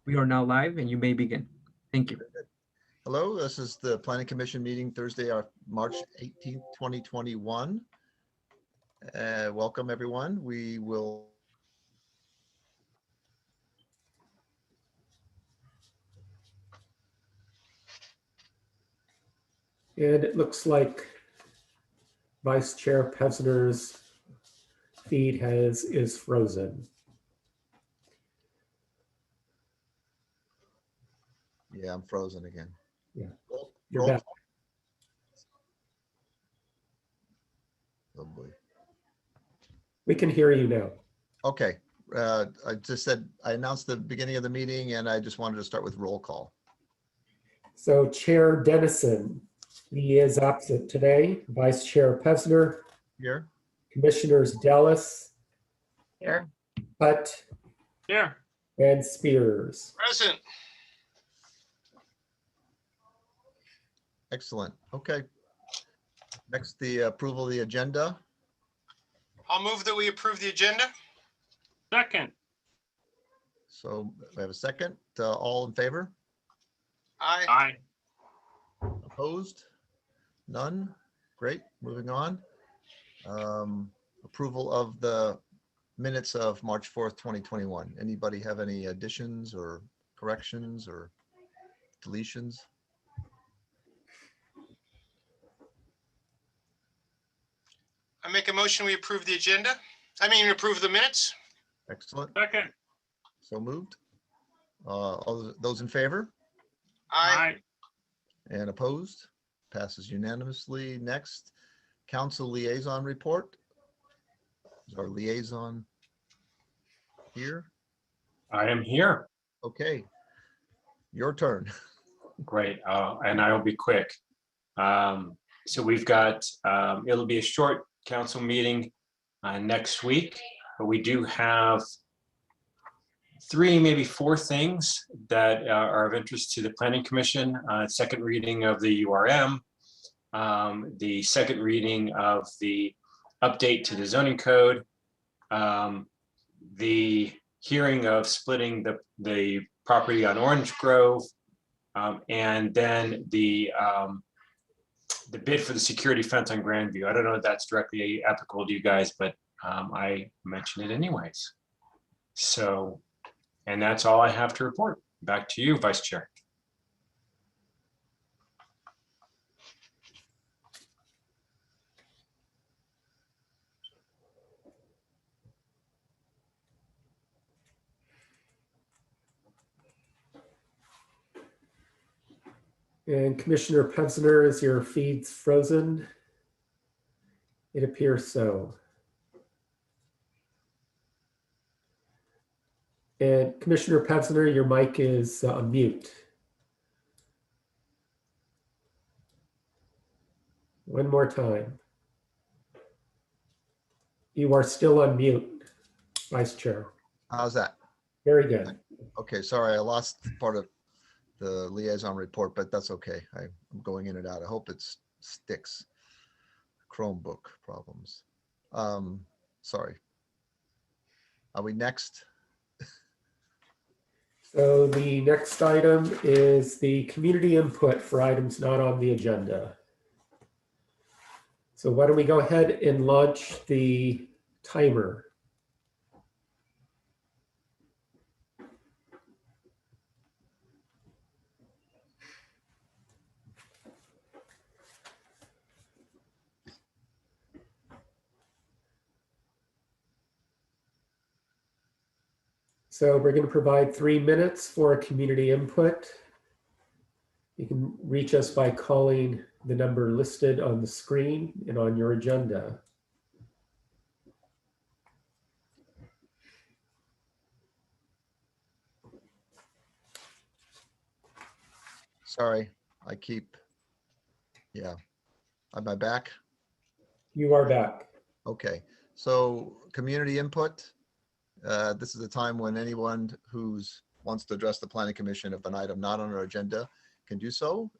We are now live and you may begin. Thank you. Hello, this is the Planning Commission meeting Thursday, March 18th, 2021. Welcome, everyone. We will And it looks like Vice Chair Pevsner's feed is frozen. Yeah, I'm frozen again. Yeah, Roll- you're roll back. call. Oh boy. We can hear you now. Okay, I just said, I announced the beginning of the meeting and I just wanted to start with roll call. So Chair Dennison, he is absent today. Vice Chair Pevsner, Here, Commissioners Dallas, Here. Hutt, Here. and Spears. Present. excellent. Okay. Next, the approval of the agenda. I'll move that we approve the agenda. Second. So we have a second. All in favor? Aye. Aye. Opposed? None? Great, moving on. Approval of the minutes of March 4th, 2021. Anybody have any additions or corrections or deletions? I make a motion, we approve the agenda. Approve the minutes. Excellent, Second. so moved. All those in favor Aye. and opposed? Passes unanimously. Next, council liaison report. Is our liaison here? I am here. Okay, your turn. Great. And I will be quick. So we've got, it'll be a short council meeting next week, but we do have 3, maybe 4 things that are of interest to the Planning Commission. Second reading of the URM, the second reading of the update to the zoning code, the hearing of splitting the property on Orange Grove, and then the bid for the security fence on Grandview. I don't know if that's directly applicable to you guys, but I mentioned it anyways. So, and that's all I have to report. Back to you, Vice Chair. And Commissioner Pevsner, is your feeds frozen? It appears so. And Commissioner Pevsner, your mic is on mute. One more time. You are still on mute, Vice Chair. How's that? Very good. Okay, sorry, I lost part of the liaison report, but that's okay. I'm going in and out. I hope it sticks. Chromebook problems. Sorry. Are we next? So the next item is the community input for items not on the agenda. So why don't we go ahead and launch the timer? So we're going to provide 3 minutes for community input. You can reach us by calling the number listed on the screen and on your agenda. Sorry, yeah. Am I back? You are back. Okay, so community input. This is the time when anyone who's wants to address the Planning Commission of an item not on our agenda can do so.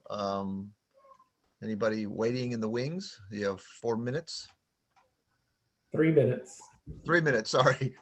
Anybody waiting in the wings? You have 4 minutes. 3 minutes. 3 minutes, sorry.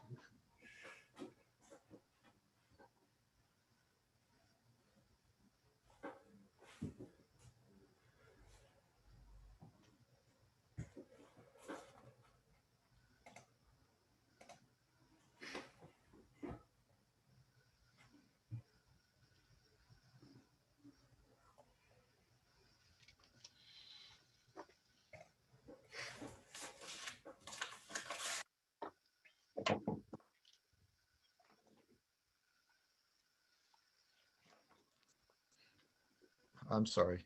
I'm sorry.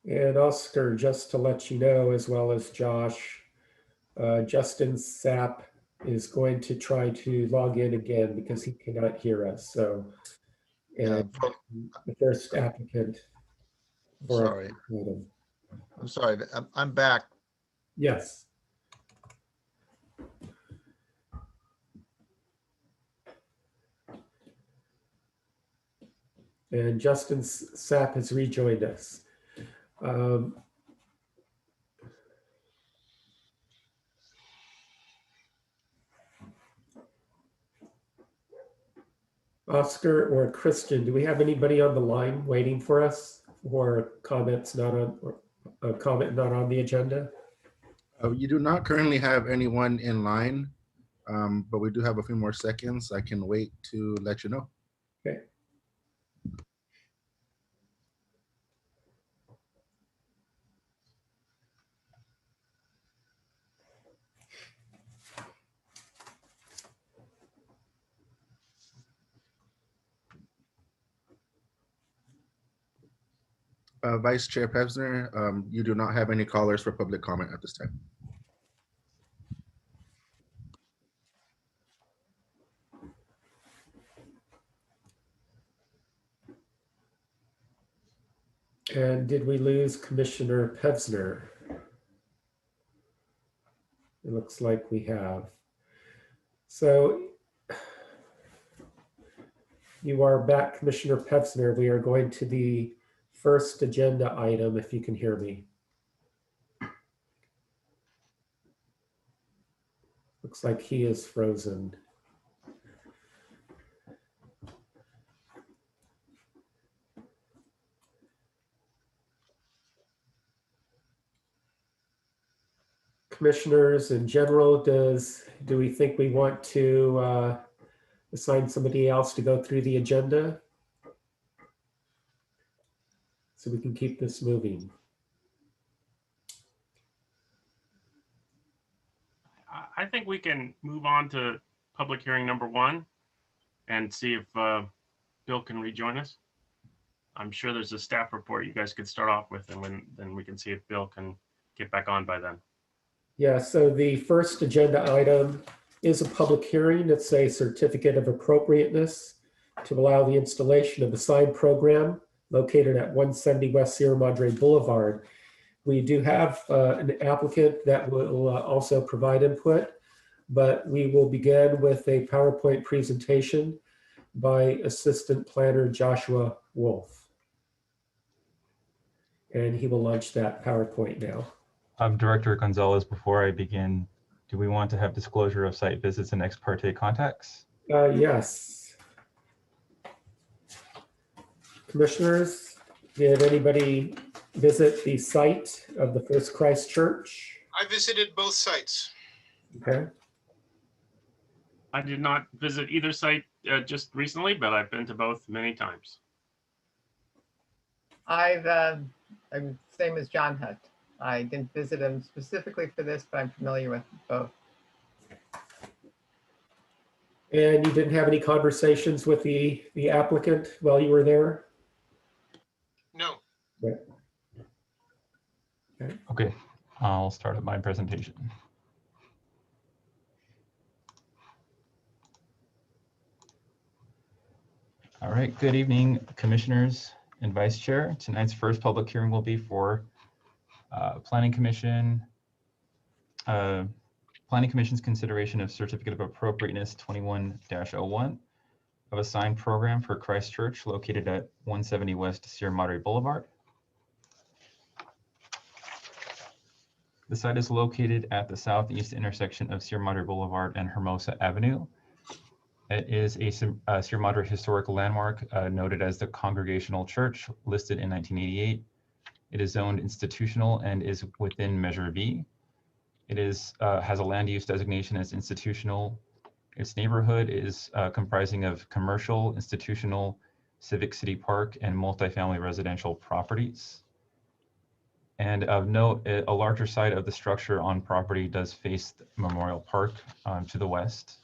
And Oscar, just to let you know, as well as Josh, Justin Sapp is going to try to log in again because he cannot hear us. So, Yeah, and the first applicant for our sorry. item. I'm sorry. I'm back. Yes. And Justin Sapp has rejoined us. Oscar or Christian, do we have anybody on the line waiting for us for comments not on, or a comment not on the agenda? You do not currently have anyone in line, but we do have a few more seconds. I can wait to let you know. Okay. Vice Chair Pevsner, you do not have any callers for public comment at this time. And did we lose Commissioner Pevsner? It looks like we have. So you are back, Commissioner Pevsner. We are going to the first agenda item, if you can hear me. Looks like he is frozen. Commissioners in general, do we think we want to assign somebody else to go through the agenda so we can keep this moving? I think we can move on to public hearing number 1 and see if Bill can rejoin us. I'm sure there's a staff report you guys could start off with, and then we can see if Bill can get back on by then. Yeah, so the first agenda item is a public hearing. It's a certificate of appropriateness to allow the installation of a sign program located at 170 West Sierra Madre Boulevard. We do have an applicant that will also provide input, but we will begin with a PowerPoint presentation by Assistant Planner Joshua Wolf. And he will launch that PowerPoint now. Director Gonzalez, before I begin, do we want to have disclosure of site visits and ex parte contacts? Yes. Commissioners, did anybody visit the site of the First Christ Church? I visited both sites. Okay. I did not visit either site just recently, but I've been to both many times. I'm same as John Hutt. I didn't visit him specifically for this, but I'm familiar with both. And you didn't have any conversations with the applicant while you were there? No. Right. Okay, I'll start my presentation. All right, good evening, commissioners and vice chair. Tonight's first public hearing will be for Planning Commission's consideration of Certificate of Appropriateness 21-01 of a sign program for Christ Church located at 170 West Sierra Madre Boulevard. The site is located at the southeast intersection of Sierra Madre Boulevard and Hermosa Avenue. It is a Sierra Madre historical landmark noted as the Congregational Church, listed in 1988. It is zoned institutional and is within Measure B. It is has a land use designation as institutional. Its neighborhood is comprising of commercial, institutional, Civic City Park, and multifamily residential properties. And of note, a larger side of the structure on property does face Memorial Park to the west.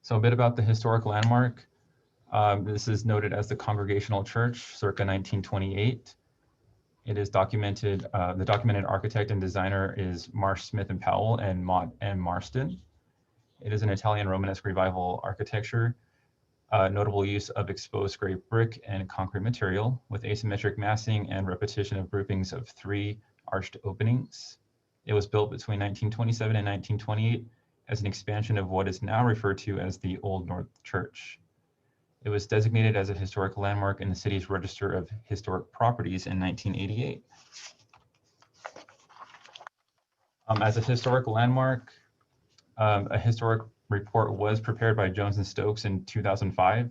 So a bit about the historic landmark. This is noted as the Congregational Church, circa 1928. It is documented, the documented architect and designer is Marsh, Smith and Powell and Mott and Marston. It is an Italian Romanesque revival architecture, notable use of exposed gray brick and concrete material with asymmetric massing and repetition of groupings of 3 arched openings. It was built between 1927 and 1928 as an expansion of what is now referred to as the Old North Church. It was designated as a historic landmark in the city's Register of Historic Properties in 1988. As a historic landmark, a historic report was prepared by Jones and Stokes in 2005.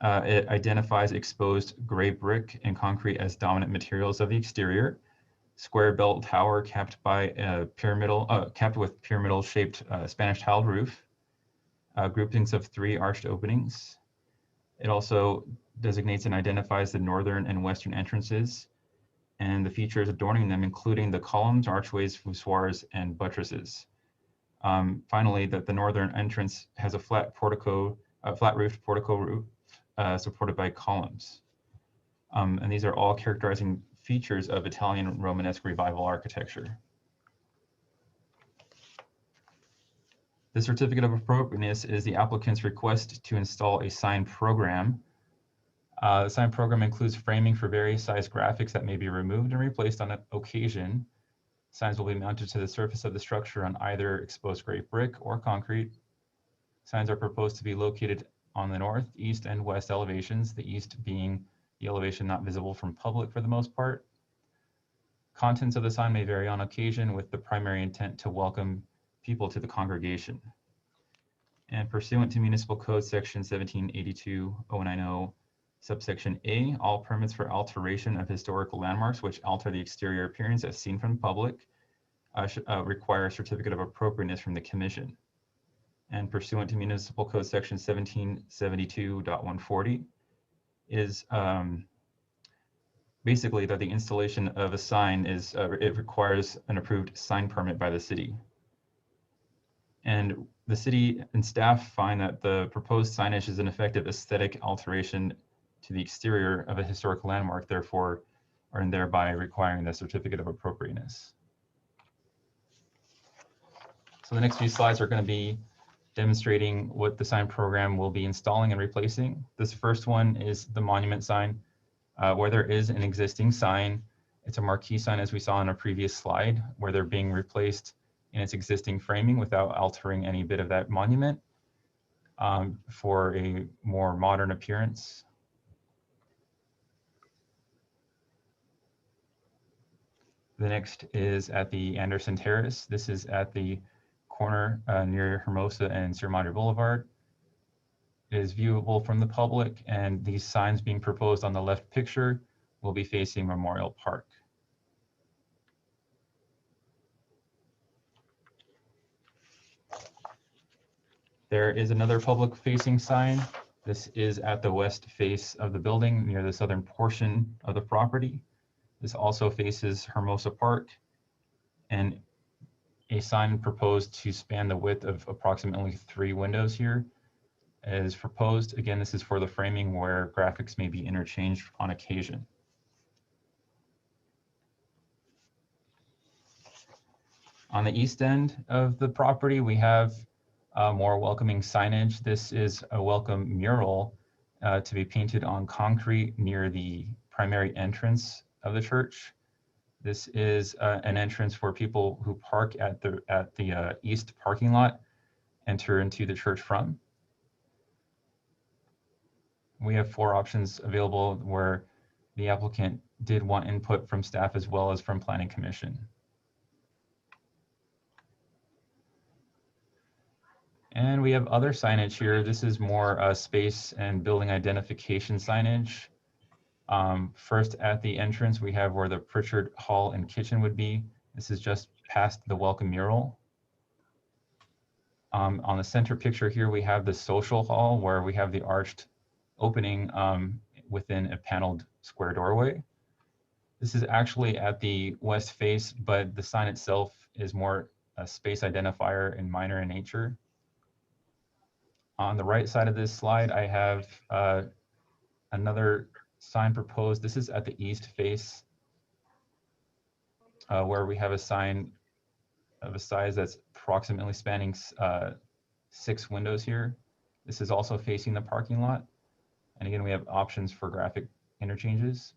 It identifies exposed gray brick and concrete as dominant materials of the exterior, square bell tower capped by a capped with pyramidal shaped Spanish tiled roof, groupings of 3 arched openings. It also designates and identifies the northern and western entrances and the features adorning them, including the columns, archways, voussoirs, and buttresses. Finally, that the northern entrance has a flat roofed portico roof supported by columns. And these are all characterizing features of Italian Romanesque revival architecture. The certificate of appropriateness is the applicant's request to install a sign program. The sign program includes framing for various size graphics that may be removed and replaced on occasion. Signs will be mounted to the surface of the structure on either exposed gray brick or concrete. Signs are proposed to be located on the north, east, and west elevations, the east being the elevation not visible from public for the most part. Contents of the sign may vary on occasion with the primary intent to welcome people to the congregation. And pursuant to Municipal Code Section 1782-090, subsection A, all permits for alteration of historical landmarks which alter the exterior appearance as seen from the public require a certificate of appropriateness from the Commission. And pursuant to Municipal Code Section 1772.140 is basically that the installation of a sign is, it requires an approved sign permit by the city. And the city and staff find that the proposed signage is an effective aesthetic alteration to the exterior of a historic landmark, therefore, and thereby requiring the certificate of appropriateness. So the next few slides are going to be demonstrating what the sign program will be installing and replacing. This first one is the monument sign, where there is an existing sign. It's a marquee sign, as we saw on a previous slide, where they're being replaced in its existing framing without altering any bit of that monument for a more modern appearance. The next is at the Anderson Terrace. This is at the corner near Hermosa and Sierra Madre Boulevard. It is viewable from the public, and these signs being proposed on the left picture will be facing Memorial Park. There is another public-facing sign. This is at the west face of the building near the southern portion of the property. This also faces Hermosa Park, and a sign proposed to span the width of approximately 3 windows here is proposed. Again, this is for the framing where graphics may be interchanged on occasion. On the east end of the property, we have more welcoming signage. This is a welcome mural to be painted on concrete near the primary entrance of the church. This is an entrance for people who park at the east parking lot, enter into the church from. We have 4 options available where the applicant did want input from staff as well as from Planning Commission. And we have other signage here. This is more space and building identification signage. First at the entrance, we have where the Pritchard Hall and Kitchen would be. This is just past the welcome mural. On the center picture here, we have the social hall where we have the arched opening within a paneled square doorway. This is actually at the west face, but the sign itself is more a space identifier and minor in nature. On the right side of this slide, I have another sign proposed. This is at the east face, where we have a sign of a size that's approximately spanning 6 windows here. This is also facing the parking lot. And again, we have options for graphic interchanges.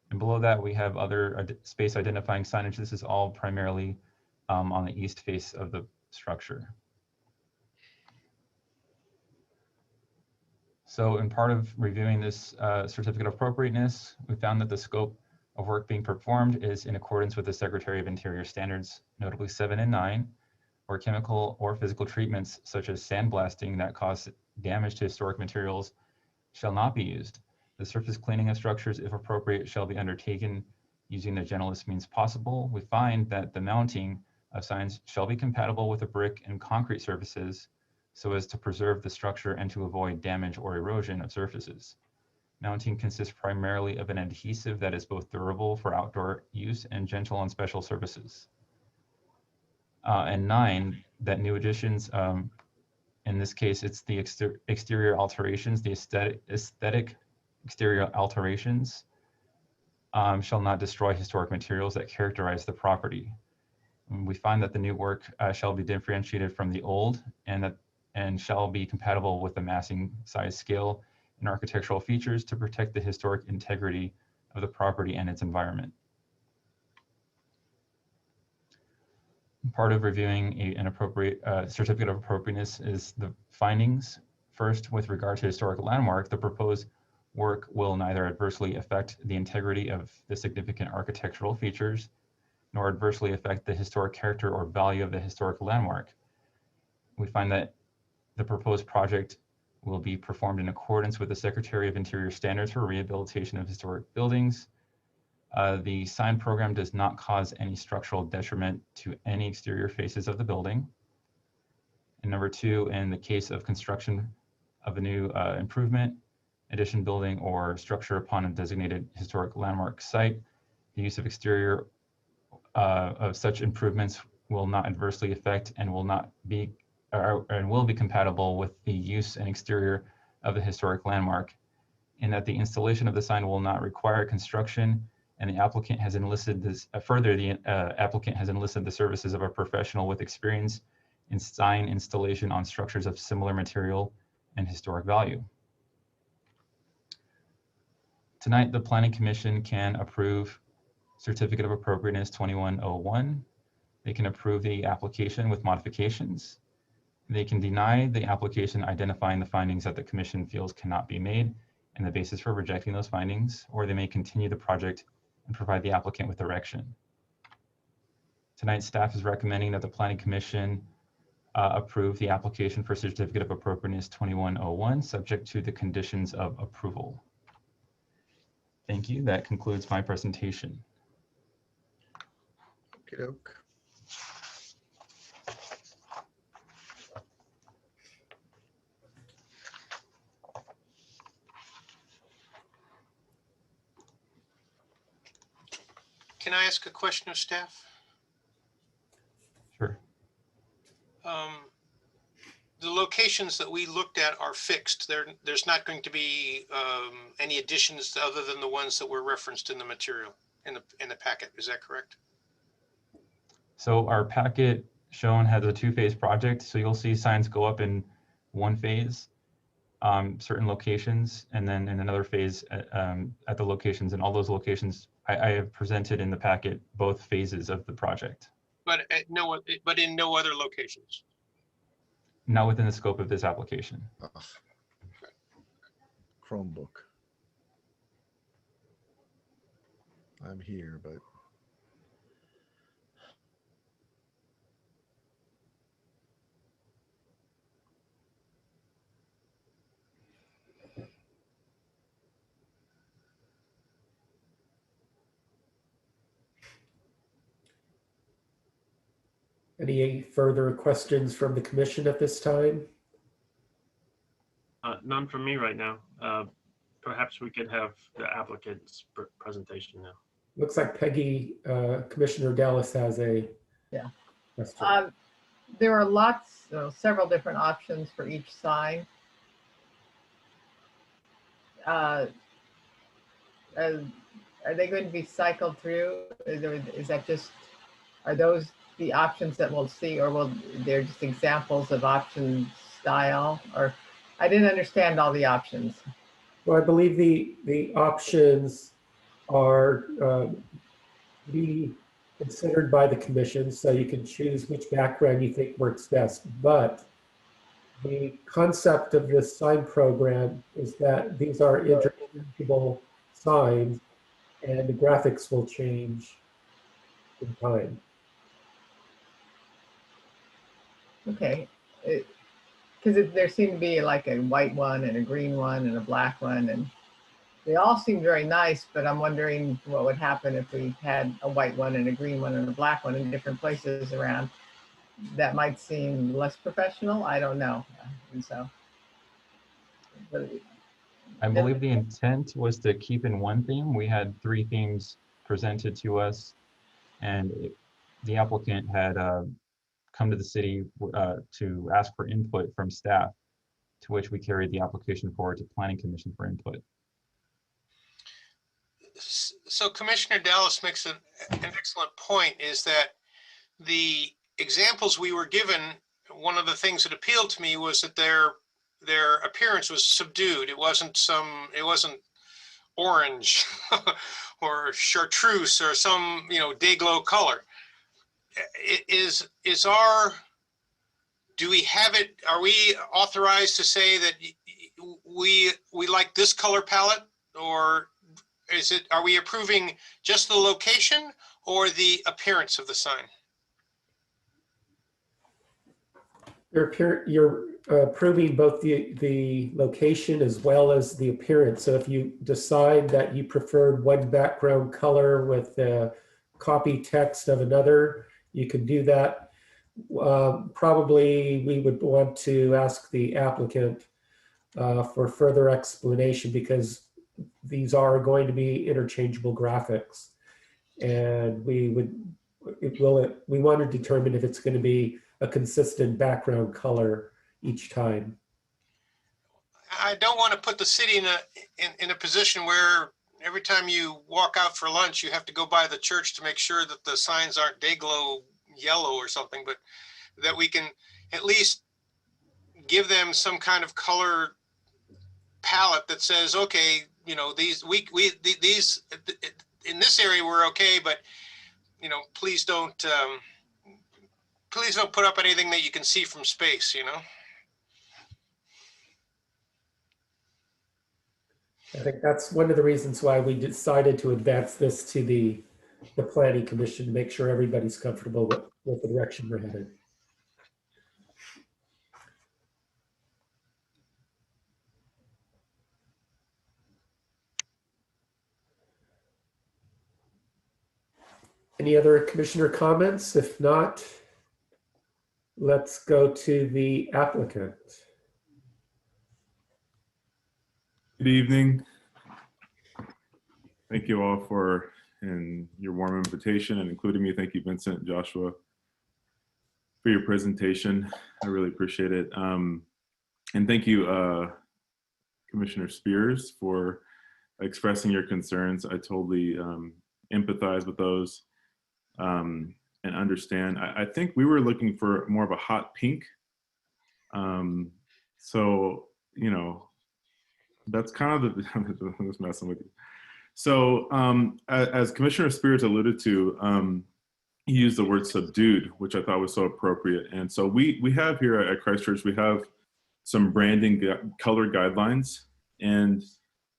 And below that, we have other space identifying signage. This is all primarily on the east face of the structure. So in part of reviewing this certificate of appropriateness, we found that the scope of work being performed is in accordance with the Secretary of Interior standards, notably 7 and 9, where chemical or physical treatments such as sandblasting that cause damage to historic materials shall not be used. The surface cleaning of structures, if appropriate, shall be undertaken using the gentlest means possible. We find that the mounting of signs shall be compatible with the brick and concrete surfaces so as to preserve the structure and to avoid damage or erosion of surfaces. Mounting consists primarily of an adhesive that is both durable for outdoor use and gentle on special surfaces. And 9, that new additions, in this case, it's the exterior alterations, the aesthetic exterior alterations shall not destroy historic materials that characterize the property. And we find that the new work shall be differentiated from the old and shall be compatible with the massing, size, scale, and architectural features to protect the historic integrity of the property and its environment. Part of reviewing an appropriate certificate of appropriateness is the findings. First, with regard to historic landmark, the proposed work will neither adversely affect the integrity of the significant architectural features, nor adversely affect the historic character or value of the historic landmark. We find that the proposed project will be performed in accordance with the Secretary of Interior standards for rehabilitation of historic buildings. The sign program does not cause any structural detriment to any exterior faces of the building. And number 2, in the case of construction of a new improvement, addition, building, or structure upon a designated historic landmark site, the use of exterior of such improvements will not adversely affect and will not be and will be compatible with the use and exterior of the historic landmark, in that the installation of the sign will not require construction, and the applicant has enlisted this further. The applicant has enlisted the services of a professional with experience in sign installation on structures of similar material and historic value. Tonight, the Planning Commission can approve Certificate of Appropriateness 2101. They can approve the application with modifications. They can deny the application, identifying the findings that the Commission feels cannot be made and the basis for rejecting those findings, or they may continue the project and provide the applicant with direction. Tonight, staff is recommending that the Planning Commission approve the application for Certificate of Appropriateness 2101, subject to the conditions of approval. Thank you. That concludes my presentation. Okey-doke. Can I ask a question of staff? Sure. The locations that we looked at are fixed. There's not going to be any additions other than the ones that were referenced in the material in the packet. Is that correct? So our packet shown has a 2-phase project. So you'll see signs go up in 1 phase, certain locations, and then in another phase at the locations. And all those locations I have presented in the packet both phases of the project. But in no other locations. Not within the scope of this application. Ugh. Chromebook. I'm here, but Any further questions from the commission at this time? None from me right now. Perhaps we could have the applicant's presentation now. Looks like Peggy, Commissioner Dallas has a Yeah. question. There are lots, several different options for each sign. Are they going to be cycled through? Is that just, are those the options that we'll see, or will they're just examples of option style? Or I didn't understand all the options. Well, I believe the options are be considered by the commission, so you can choose which background you think works best. But the concept of this sign program is that these are interchangeable signs, and the graphics will change in time. Okay, because there seemed to be like a white one and a green one and a black one, and they all seem very nice, but I'm wondering what would happen if we had a white one and a green one and a black one in different places around. That might seem less professional. I don't know. And so, but I believe the intent was to keep in one theme. We had 3 themes presented to us, and the applicant had come to the city to ask for input from staff, to which we carried the application forward to Planning Commission for input. So Commissioner Dallas makes an excellent point, is that the examples we were given, one of the things that appealed to me was that their appearance was subdued. It wasn't orange or chartreuse or some, day glow color. Do we have it, are we authorized to say that we like this color palette, or are we approving just the location or the appearance of the sign? You're approving both the location as well as the appearance. So if you decide that you preferred one background color with the copy text of another, you can do that. Probably we would want to ask the applicant for further explanation, because these are going to be interchangeable graphics, and we want to determine if it's going to be a consistent background color each time. I don't want to put the city in a position where every time you walk out for lunch, you have to go by the church to make sure that the signs aren't day glow yellow or something, but that we can at least give them some kind of color palette that says, okay, these in this area we're okay, but please don't put up anything that you can see from space, I think that's one of the reasons why we decided to advance this to the Planning Commission, to make sure everybody's comfortable with the direction we're headed. Any other commissioner comments? If not, let's go to the applicant. Good evening. Thank you all for your warm invitation and including me. Thank you, Vincent and Joshua, for your presentation. I really appreciate it. And thank you, Commissioner Spears, for expressing your concerns. I totally empathize with those and understand. I think we were looking for more of a hot pink. So, that's kind of the, I'm just messing with you. So as Commissioner Spears alluded to, he used the word subdued, which I thought was so appropriate. And so we have here at Christchurch, we have some branding color guidelines. And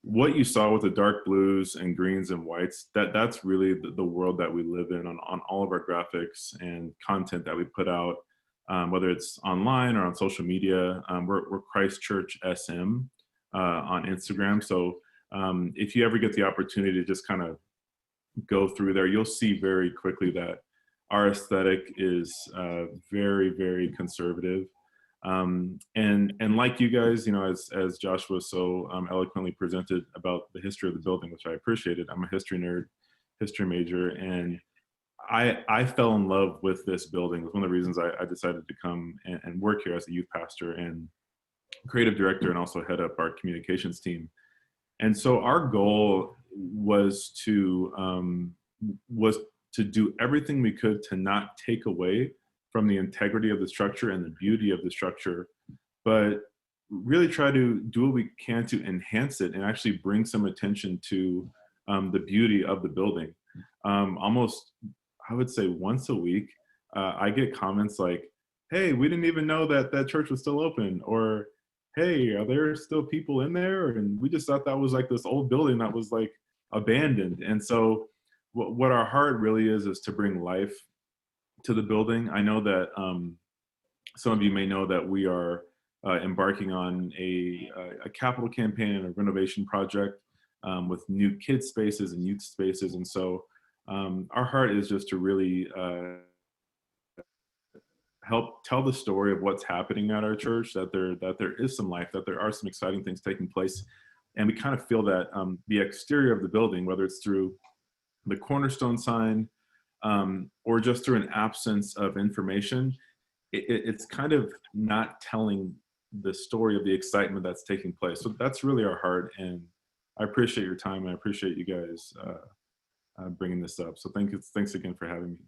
what you saw with the dark blues and greens and whites, that's really the world that we live in on all of our graphics and content that we put out, whether it's online or on social media. We're Christchurch SM on Instagram. So if you ever get the opportunity to just kind of go through there, you'll see very quickly that our aesthetic is very, very conservative. And like you guys, you know, as Joshua so eloquently presented about the history of the building, which I appreciated. I'm a history nerd, history major, and I fell in love with this building. It was one of the reasons I decided to come and work here as a youth pastor and creative director, and also head up our communications team. And so our goal was to do everything we could to not take away from the integrity of the structure and the beauty of the structure, but really try to do what we can to enhance it and actually bring some attention to the beauty of the building. Almost, I would say once a week, I get comments like, hey, we didn't even know that that church was still open, or hey, are there still people in there? And we just thought that was like this old building that was like abandoned. And so what our heart really is to bring life to the building. I know that some of you may know that we are embarking on a capital campaign and a renovation project with new kids spaces and youth spaces. And so our heart is just to really help tell the story of what's happening at our church, that there is some life, that there are some exciting things taking place. And we kind of feel that the exterior of the building, whether it's through the cornerstone sign or just through an absence of information, it's kind of not telling the story of the excitement that's taking place. So that's really our heart. And I appreciate your time, and I appreciate you guys bringing this up. So thanks again for having me.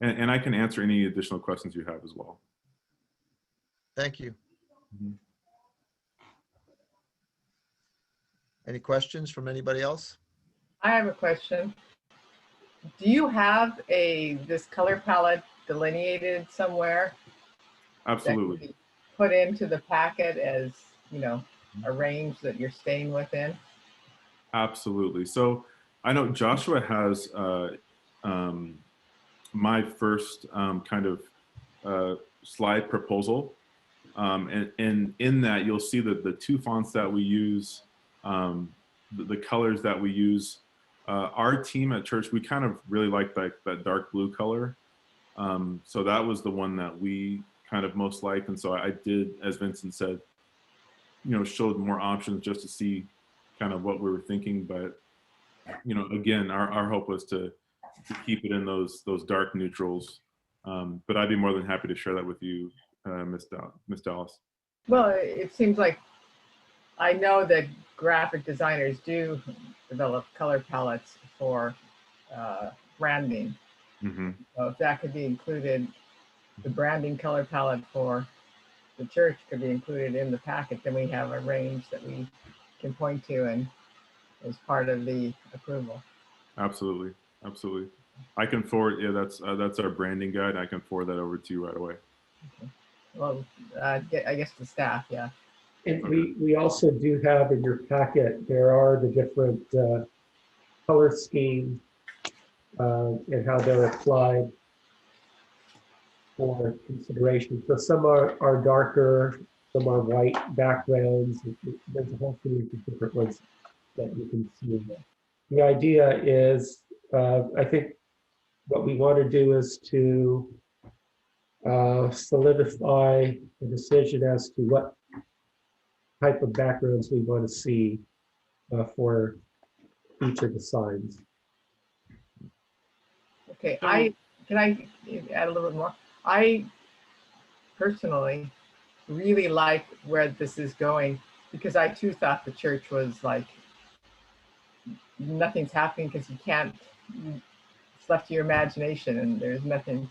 And I can answer any additional questions you have as well. Thank you. Mm-hmm. Any questions from anybody else? I have a question. Do you have this color palette delineated somewhere? Absolutely. That can be put into the packet as, you know, a range that you're staying within? Absolutely. So I know Joshua has my first kind of slide proposal. And in that, you'll see that the two fonts that we use, the colors that we use. Our team at church, we kind of really like that dark blue color. So that was the one that we kind of most liked. And so I did, as Vincent said, you know, showed more options just to see kind of what we were thinking. But, you know, again, our hope was to keep it in those dark neutrals. But I'd be more than happy to share that with you, Miss Dallas. Well, it seems like I know that graphic designers do develop color palettes for branding. Mm-hmm. So if that could be included, the branding color palette for the church could be included in the packet, then we have a range that we can point to and as part of the approval. Absolutely. Absolutely. I can forward, yeah, that's our branding guide. I can forward that over to you right away. Okay. Well, I guess the staff, yeah. And we also do have in your packet, there are the different color schemes and how they're applied for consideration. So some are darker, some are white backgrounds. There's a whole series of different ones that you can see in there. The idea is, I think what we want to do is to solidify the decision as to what type of backgrounds we want to see for each of the signs. Okay, can I add a little bit more? I personally really like where this is going, because I too thought the church was like, nothing's happening because you can't, it's left to your imagination and there's nothing.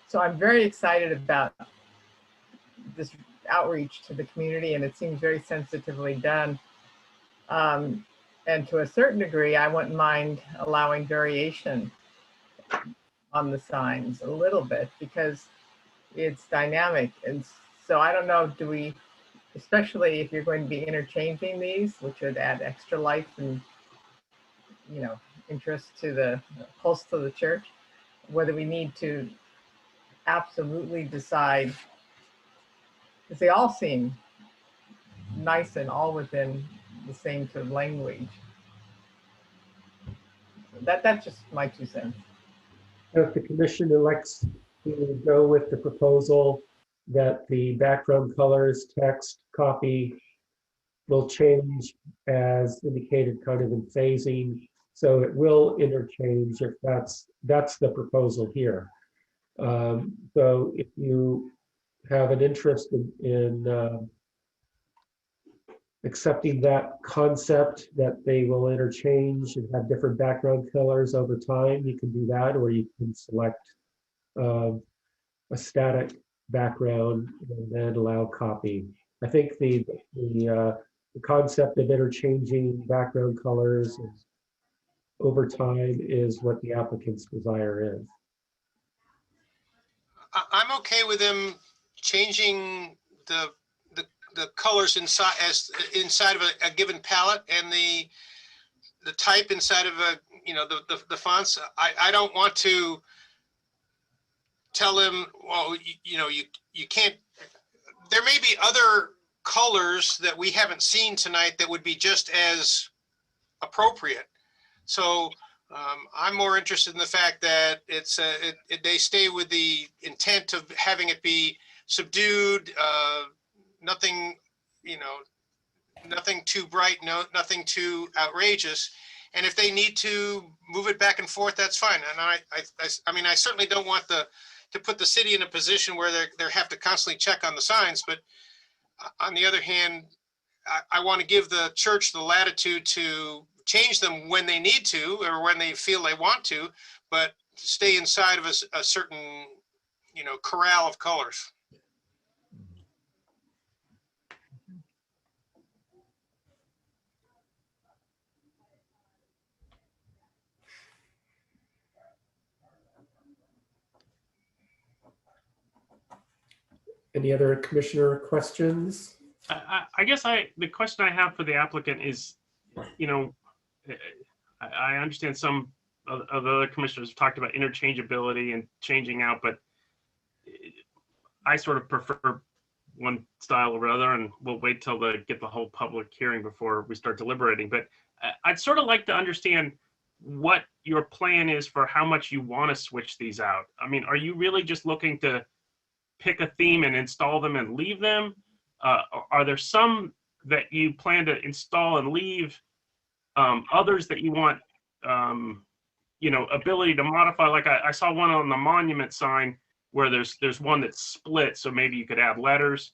So I'm very excited about this outreach to the community, and it seems very sensitively done. And to a certain degree, I wouldn't mind allowing variation on the signs a little bit because it's dynamic. And so I don't know, do we, especially if you're going to be interchanging these, which would add extra life and, you know, interest to the pulse to the church, whether we need to absolutely decide, because they all seem nice and all within the same sort of language. That's just my 2 cents. If the commission elects to go with the proposal that the background colors, text, copy will change as indicated kind of in phasing. So it will interchange if that's the proposal here. So if you have an interest in accepting that concept that they will interchange and have different background colors over time, you can do that, or you can select a static background and then allow copy. I think the concept of interchanging background colors over time is what the applicant's desire is. I'm okay with them changing the colors inside of a given palette and the type inside of the fonts. I don't want to tell them, well, you can't. There may be other colors that we haven't seen tonight that would be just as appropriate. So I'm more interested in the fact that they stay with the intent of having it be subdued, nothing, nothing too bright, nothing too outrageous. And if they need to move it back and forth, that's fine. And I mean, I certainly don't want to put the city in a position where they have to constantly check on the signs. But on the other hand, I want to give the church the latitude to change them when they need to or when they feel they want to, but stay inside of a certain, corral of colors. Any other commissioner questions? I guess the question I have for the applicant is, I understand some of the other commissioners have talked about interchangeability and changing out, but I sort of prefer one style over other, and we'll wait till get the whole public hearing before we start deliberating. But I'd sort of like to understand what your plan is for how much you want to switch these out. I mean, are you really just looking to pick a theme and install them and leave them? Are there some that you plan to install and leave? Others that you want, ability to modify? Like I saw one on the monument sign where there's one that's split, so maybe you could add letters.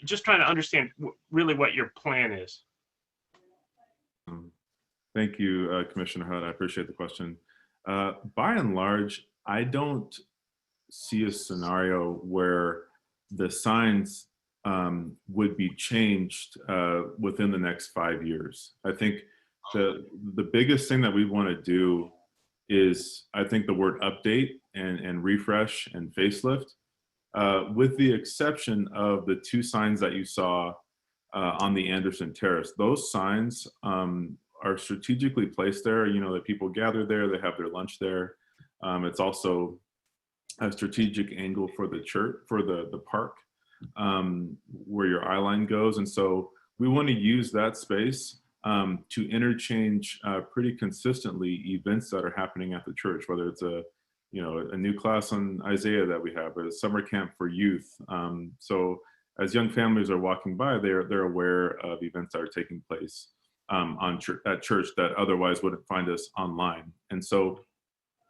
Just trying to understand really what your plan is. Thank you, Commissioner Hutt. I appreciate the question. By and large, I don't see a scenario where the signs would be changed within the next 5 years. I think the biggest thing that we want to do is, I think, the word update and refresh and facelift, with the exception of the 2 signs that you saw on the Anderson Terrace. Those signs are strategically placed there, that people gather there, they have their lunch there. It's also a strategic angle for the church, for the park, where your eye line goes. And so we want to use that space to interchange pretty consistently events that are happening at the church, whether it's a new class on Isaiah that we have, a summer camp for youth. So as young families are walking by, they're aware of events that are taking place at church that otherwise wouldn't find us online. And so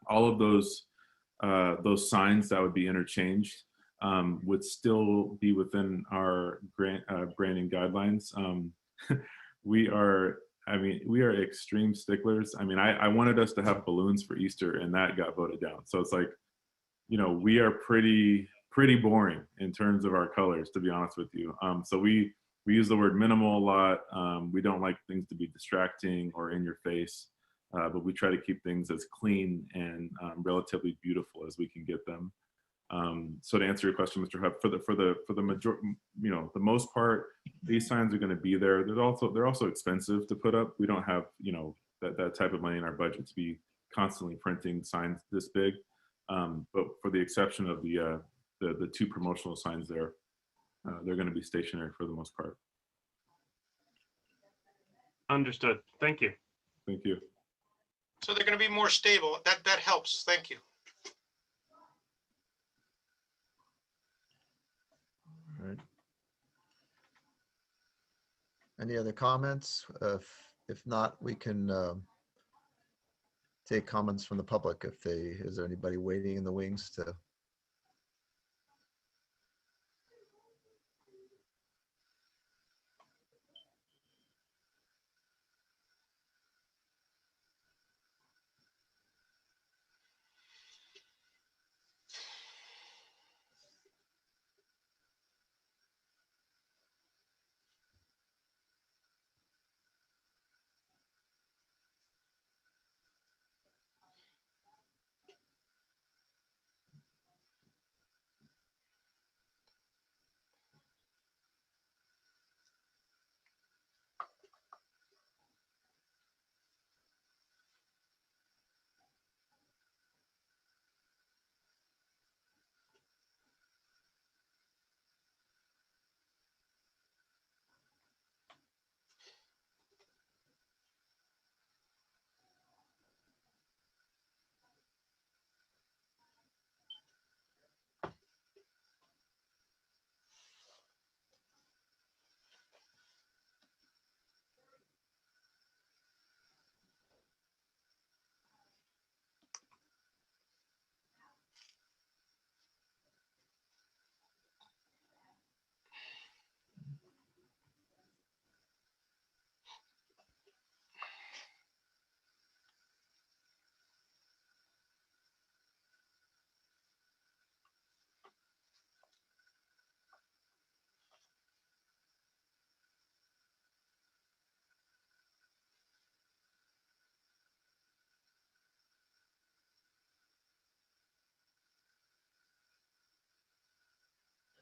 all of those signs that would be interchanged would still be within our branding guidelines. We are extreme sticklers. I mean, I wanted us to have balloons for Easter, and that got voted down. So it's like, we are pretty boring in terms of our colors, to be honest with you. So we use the word minimal a lot. We don't like things to be distracting or in your face, but we try to keep things as clean and relatively beautiful as we can get them. So to answer your question, Mr. Hutt, for the majority, the most part, these signs are going to be there. They're also expensive to put up. We don't have that type of money in our budget to be constantly printing signs this big. But for the exception of the 2 promotional signs there, they're going to be stationary for the most part. Understood. Thank you. Thank you. So they're going to be more stable. That helps. Thank you. All right. Any other comments? If not, we can take comments from the public. Is there anybody waiting in the wings to?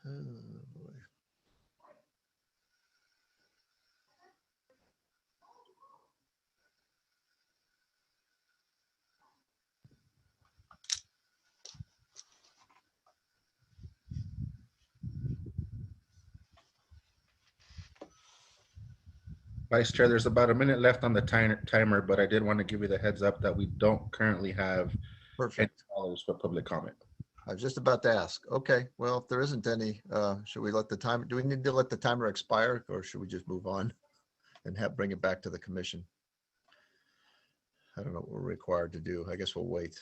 Oh, boy. Vice Chair, there's about a minute left on the timer, but I did want to give you the heads up that we don't currently have any Perfect. callers for public comment. I was just about to ask. Okay, well, if there isn't any, should we let the timer, do we need to let the timer expire or should we just move on and bring it back to the commission? I don't know what we're required to do. I guess we'll wait.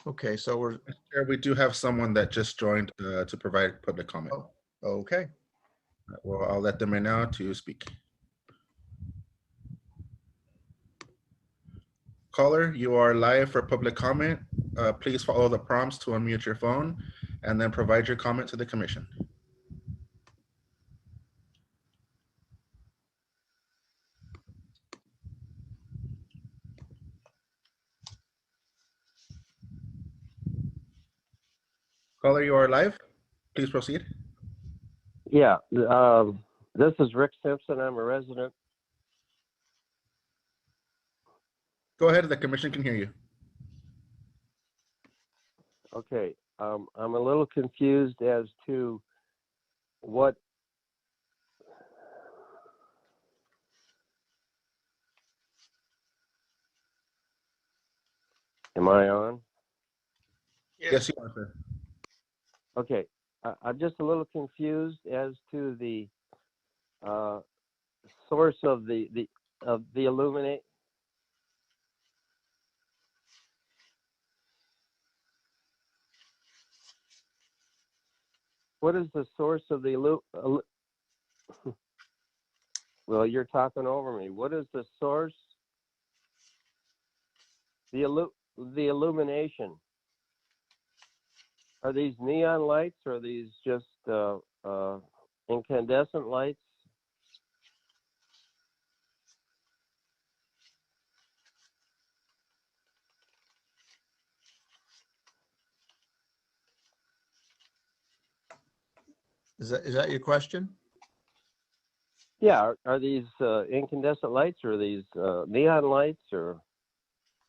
Okay, so we're, Vice Chair, we do have someone that just joined to provide public comment. oh, okay. Well, I'll let them in now to speak. Caller, you are live for public comment. Please follow the prompts to unmute your phone and then provide your comment to the commission. Caller, you are live. Please proceed. Yeah, this is Rick Simpson. I'm a resident. Go ahead, the commission can hear you. Okay, I'm a little confused as to what am I on? Yes, you are, sir. Okay, I'm just a little confused as to the source of the illuminate. What is the source of the well, you're talking over me. What is the source? The illumination. Are these neon lights or are these just incandescent lights? Is that your question? Yeah, are these incandescent lights or are these neon lights or?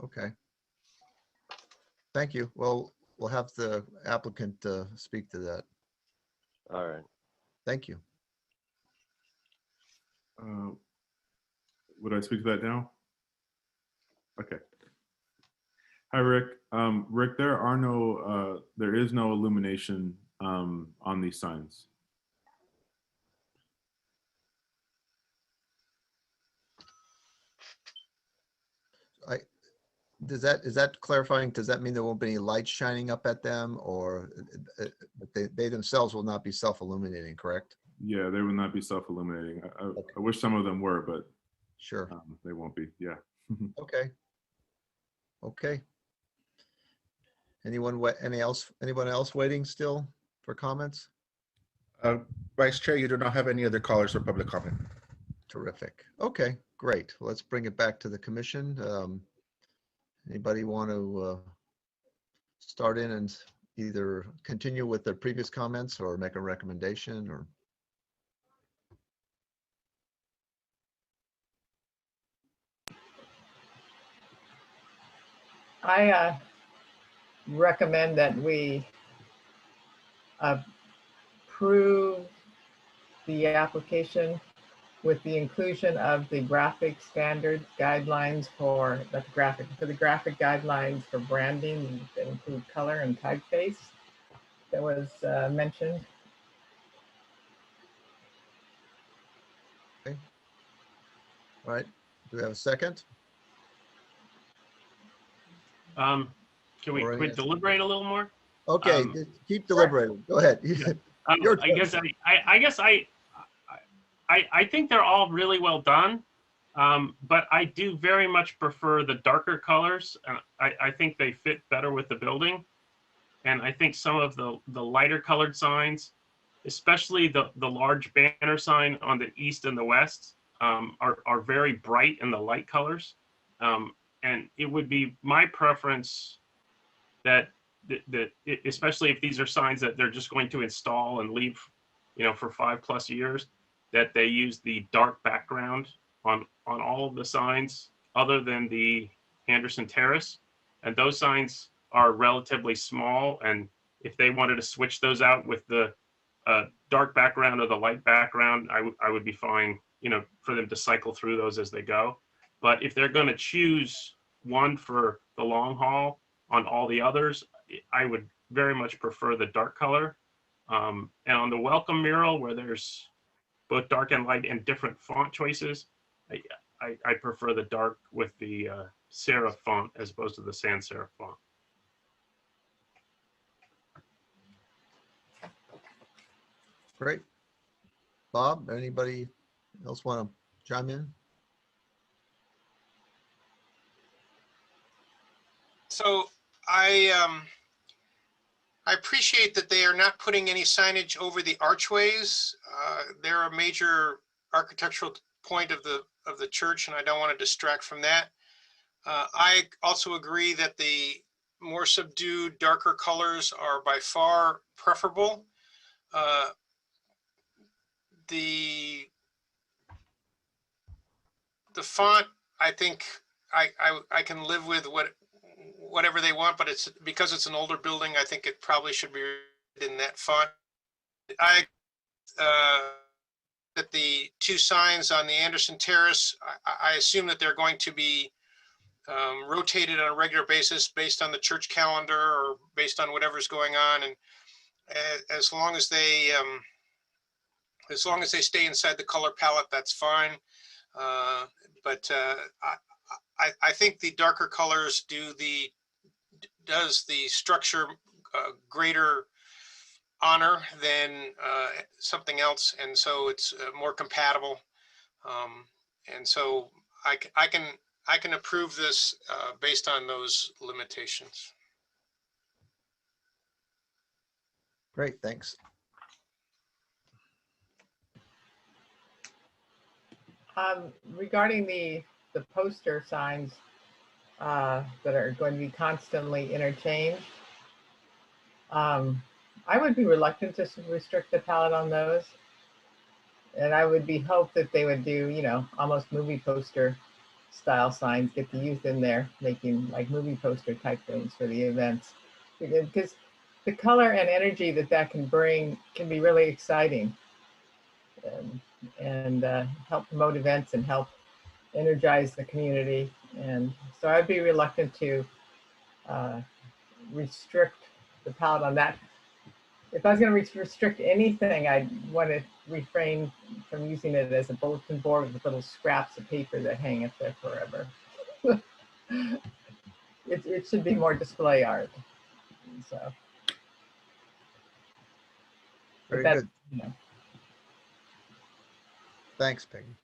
Okay. Thank you. Well, we'll have the applicant speak to that. All right. Thank you. Would I speak to that now? Okay. Hi, Rick. Rick, there is no illumination on these signs. Is that clarifying? Does that mean there won't be any lights shining up at them, or they themselves will not be self-illuminating, correct? Yeah, they will not be self-illuminating. I wish some of them were, but Sure. they won't be. Yeah. Okay. Okay. Anyone else waiting still for comments? Vice Chair, you do not have any other callers for public comment. Terrific. Okay, great. Let's bring it back to the commission. Anybody want to start in and either continue with their previous comments or make a recommendation or? I recommend that we approve the application with the inclusion of the graphic standards guidelines for the graphic guidelines for branding that include color and typeface that was mentioned. Okay. All right. Do we have a second? Can we deliberate a little more? Okay, keep deliberating. Go ahead. Your turn. I guess I think they're all really well done, but I do very much prefer the darker colors. I think they fit better with the building, and I think some of the lighter colored signs, especially the large banner sign on the east and the west, are very bright in the light colors, and it would be my preference that especially if these are signs that they're just going to install and leave, for 5+ years, that they use the dark background on all of the signs other than the Anderson Terrace. And those signs are relatively small. And if they wanted to switch those out with the dark background or the light background, I would be fine, for them to cycle through those as they go. But if they're going to choose one for the long haul on all the others, I would very much prefer the dark color. And on the welcome mural, where there's both dark and light and different font choices, I prefer the dark with the serif font as opposed to the sans serif font. Great. Bob, anybody else want to chime in? So I appreciate that they are not putting any signage over the archways. They're a major architectural point of the church, and I don't want to distract from that. I also agree that the more subdued, darker colors are by far preferable. The font, I think I can live with whatever they want, but it's because it's an older building, I think it probably should be in that font. That the two signs on the Anderson Terrace, I assume that they're going to be rotated on a regular basis based on the church calendar or based on whatever's going on, and as long as they stay inside the color palette, that's fine. But I think the darker colors does the structure greater honor than something else, and so it's more compatible. And so I can approve this based on those limitations. Great, thanks. Regarding the poster signs that are going to be constantly interchanged, I would be reluctant to restrict the palette on those. And I would be hoped that they would do, you know, almost movie poster style signs, get the youth in there, making like movie poster type things for the events. Because the color and energy that that can bring can be really exciting and help promote events and help energize the community. And so I'd be reluctant to restrict the palette on that. If I was going to restrict anything, I'd want to refrain from using it as a bulletin board with little scraps of paper that hang up there forever. It should be more display art. So, Very that's, good. you know. Thanks, Peggy.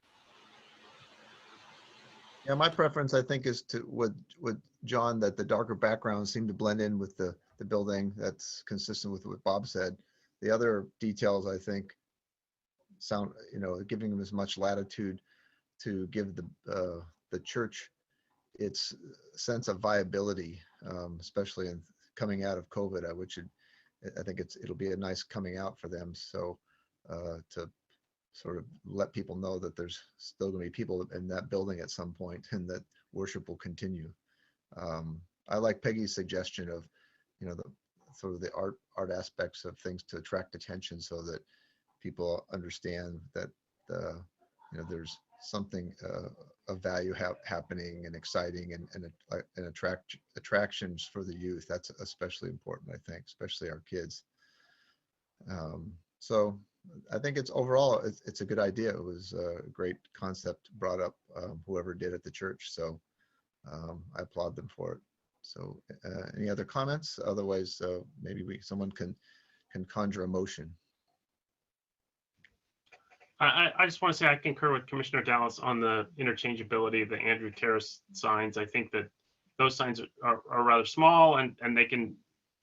Yeah, my preference, I think, is to with John, that the darker backgrounds seem to blend in with the building. That's consistent with what Bob said. The other details, I think, sound, you know, giving them as much latitude to give the church its sense of viability, especially in coming out of COVID, I think it'll be a nice coming out for them. So to sort of let people know that there's still going to be people in that building at some point and that worship will continue. I like Peggy's suggestion of, you know, the sort of the art aspects of things to attract attention so that people understand that, you know, there's something of value happening and exciting and attractions for the youth. That's especially important, I think, especially our kids. So I think it's overall, it's a good idea. It was a great concept brought up, whoever did at the church. So I applaud them for it. So any other comments? Otherwise, maybe someone can conjure a motion. I just want to say I concur with Commissioner Dallas on the interchangeability of the Andrew Terrace signs. I think that those signs are rather small and they can,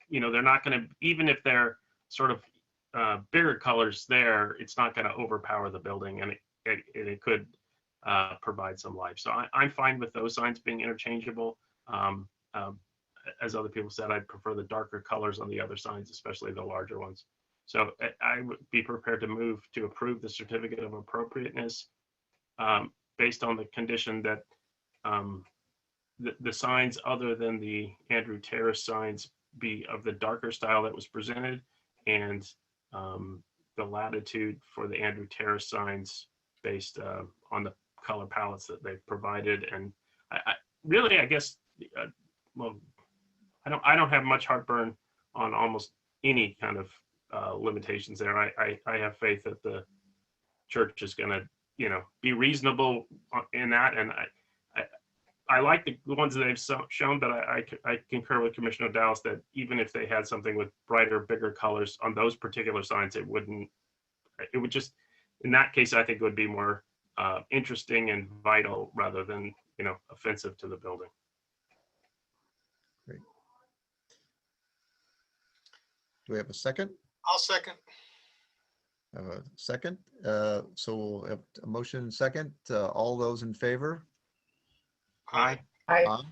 you know, they're not going to, even if they're sort of bigger colors there, it's not going to overpower the building, and it could provide some life. So I'm fine with those signs being interchangeable. As other people said, I'd prefer the darker colors on the other signs, especially the larger ones. So I would be prepared to move to approve the certificate of appropriateness based on the condition that the signs other than the Andrew Terrace signs be of the darker style that was presented, and the latitude for the Andrew Terrace signs based on the color palettes that they've provided. And I guess, well, I don't have much heartburn on almost any kind of limitations there. I have faith that the church is going to, you know, be reasonable in that. And I like the ones that they've shown, but I concur with Commissioner Dallas that even if they had something with brighter, bigger colors on those particular signs, it would just, in that case, I think it would be more interesting and vital rather than, you know, offensive to the building. Great. Do we have a second? I'll second. Second. So we'll have a motion second. All those in favor? Aye. Aye.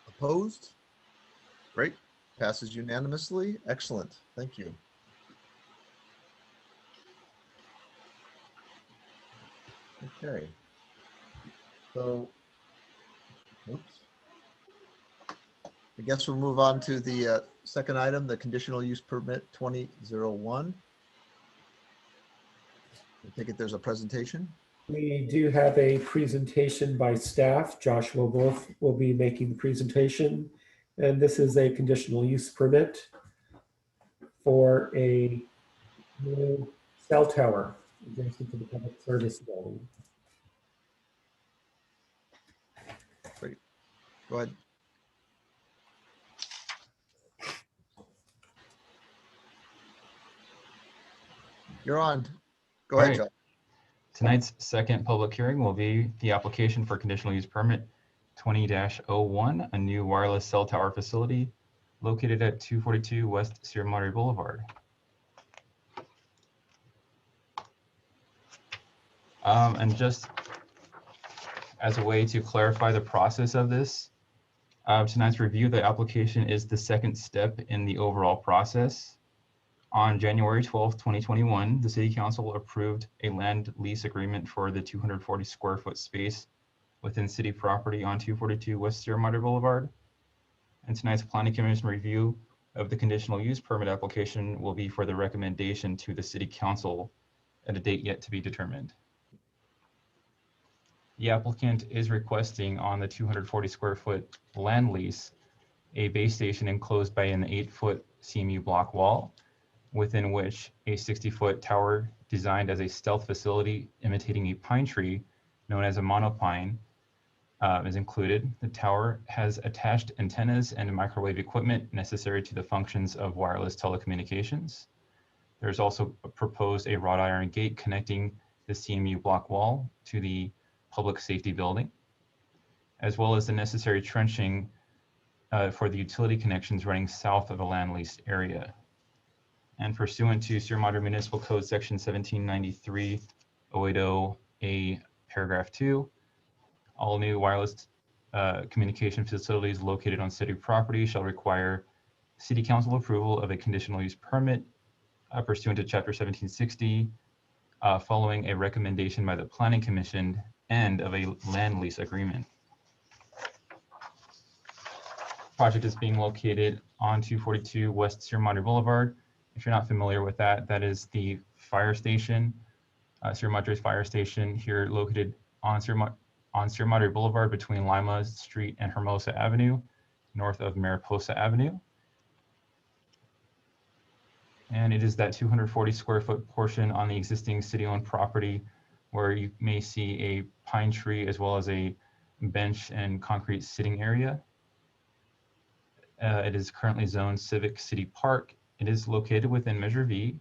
Opposed? Great. Passes unanimously. Excellent. Thank you. Okay. So, oops. I guess we'll move on to the second item, the conditional use permit 2001. I take it there's a presentation. We do have a presentation by staff. Josh will be making the presentation. And this is a conditional use permit for a new cell tower adjacent to the public service building. Great. Go ahead. You're on. Go ahead, Josh. Tonight's second public hearing will be the application for conditional use permit 20-01, a new wireless cell tower facility located at 242 West Sierra Madre Boulevard. And just as a way to clarify the process of this, tonight's review, the application is the second step in the overall process. On January 12th, 2021, the City Council approved a land lease agreement for the 240 square foot space within city property on 242 West Sierra Madre Boulevard. And tonight's Planning Commission review of the conditional use permit application will be for the recommendation to the City Council at a date yet to be determined. The applicant is requesting on the 240 square foot land lease a base station enclosed by an 8-foot CMU block wall, within which a 60-foot tower designed as a stealth facility imitating a pine tree known as a monopine is included. The tower has attached antennas and microwave equipment necessary to the functions of wireless telecommunications. There's also proposed a wrought iron gate connecting the CMU block wall to the public safety building, as well as the necessary trenching for the utility connections running south of the land lease area. And pursuant to Sierra Madre Municipal Code Section 1793-080A, paragraph 2, all new wireless communication facilities located on city property shall require City Council approval of a conditional use permit pursuant to Chapter 1760, following a recommendation by the Planning Commission and of a land lease agreement. Project is being located on 242 West Sierra Madre Boulevard. If you're not familiar with that, that is the fire station, Sierra Madre's fire station here located on Sierra Madre Boulevard between Lima Street and Hermosa Avenue, north of Mariposa Avenue. And it is that 240 square foot portion on the existing city-owned property where you may see a pine tree as well as a bench and concrete sitting area. It is currently zoned Civic City Park. It is located within Measure V,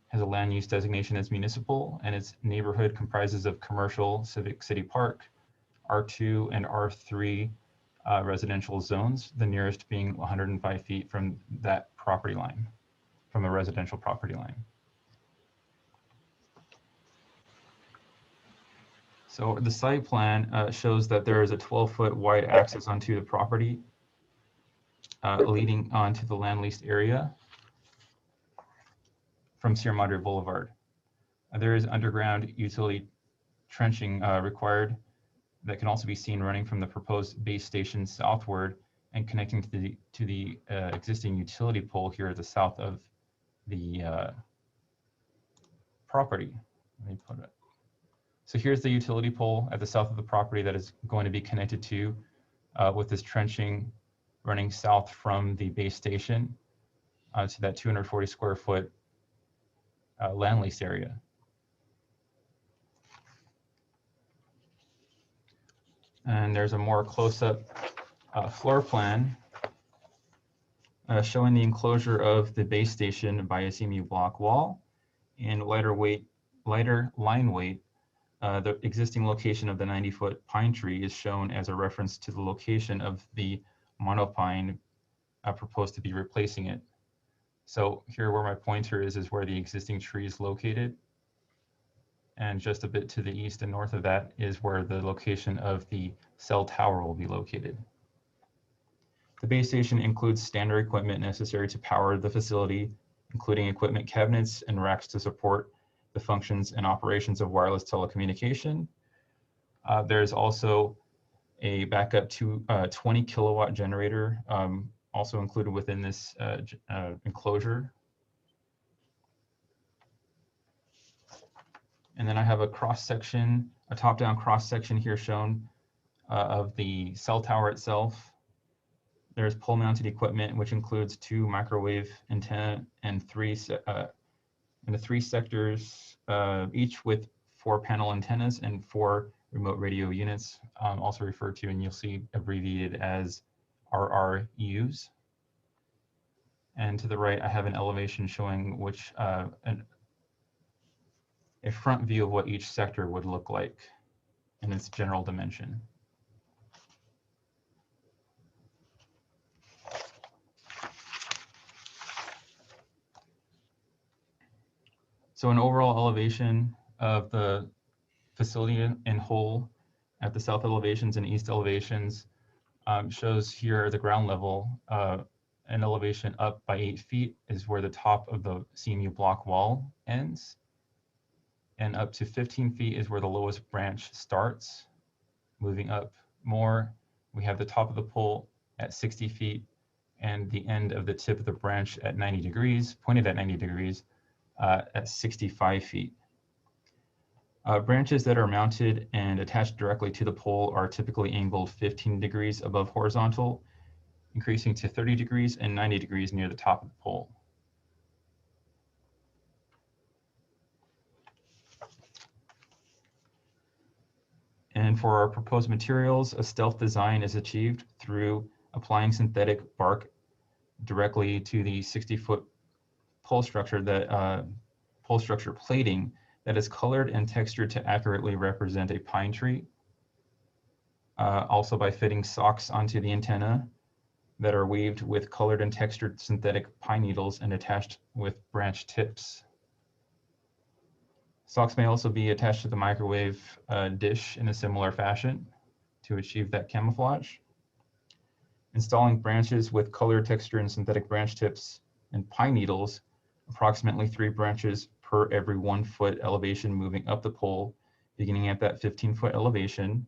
has a land use designation as municipal, and its neighborhood comprises of commercial Civic City Park, R2 and R3 residential zones, the nearest being 105 feet from that property line, from a residential property line. So the site plan shows that there is a 12-foot wide access onto the property leading onto the land leased area from Sierra Madre Boulevard. There is underground utility trenching required that can also be seen running from the proposed base station southward and connecting to the existing utility pole here at the south of the property. Let me put it. So here's the utility pole at the south of the property that is going to be connected to with this trenching running south from the base station to that 240 square foot land lease area. And there's a more close-up floor plan showing the enclosure of the base station by a CMU block wall. And lighter line weight, the existing location of the 90-foot pine tree is shown as a reference to the location of the monopine proposed to be replacing it. So here where my pointer is where the existing tree is located. And just a bit to the east and north of that is where the location of the cell tower will be located. The base station includes standard equipment necessary to power the facility, including equipment cabinets and racks to support the functions and operations of wireless telecommunication. There's also a backup to 20 kilowatt generator also included within this enclosure. And then I have a cross section, a top-down cross section here shown of the cell tower itself. There's pole-mounted equipment, which includes 2 microwave antenna and 3 sectors, each with 4 panel antennas and 4 remote radio units, also referred to, and you'll see abbreviated as RRUs. And to the right, I have an elevation showing which a front view of what each sector would look like in its general dimension. So an overall elevation of the facility in whole at the south elevations and east elevations shows here the ground level an elevation up by 8 feet is where the top of the CMU block wall ends. And up to 15 feet is where the lowest branch starts. Moving up more, we have the top of the pole at 60 feet and the end of the tip of the branch at 90 degrees, pointed at 90 degrees, at 65 feet. Branches that are mounted and attached directly to the pole are typically angled 15 degrees above horizontal, increasing to 30 degrees and 90 degrees near the top of the pole. And for our proposed materials, a stealth design is achieved through applying synthetic bark directly to the 60-foot pole structure plating that is colored and textured to accurately represent a pine tree. Also by fitting socks onto the antenna that are weaved with colored and textured synthetic pine needles and attached with branch tips. Socks may also be attached to the microwave dish in a similar fashion to achieve that camouflage. Installing branches with color, texture, and synthetic branch tips and pine needles, approximately 3 branches per every 1 foot elevation moving up the pole, beginning at that 15-foot elevation.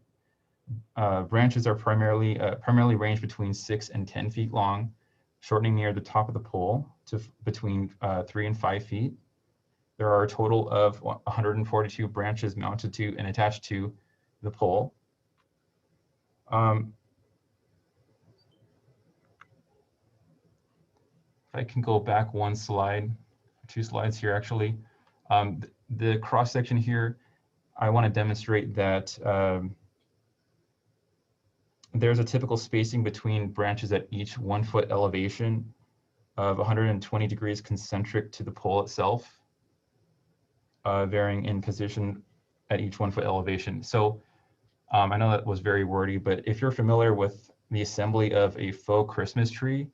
Branches are primarily range between 6 and 10 feet long, shortening near the top of the pole to between 3 and 5 feet. There are a total of 142 branches mounted to and attached to the pole. If I can go back 1 slide, 2 slides here actually. The cross section here, I want to demonstrate that there's a typical spacing between branches at each 1 foot elevation of 120 degrees concentric to the pole itself, varying in position at each 1 foot elevation. So I know that was very wordy, but if you're familiar with the assembly of a faux Christmas tree,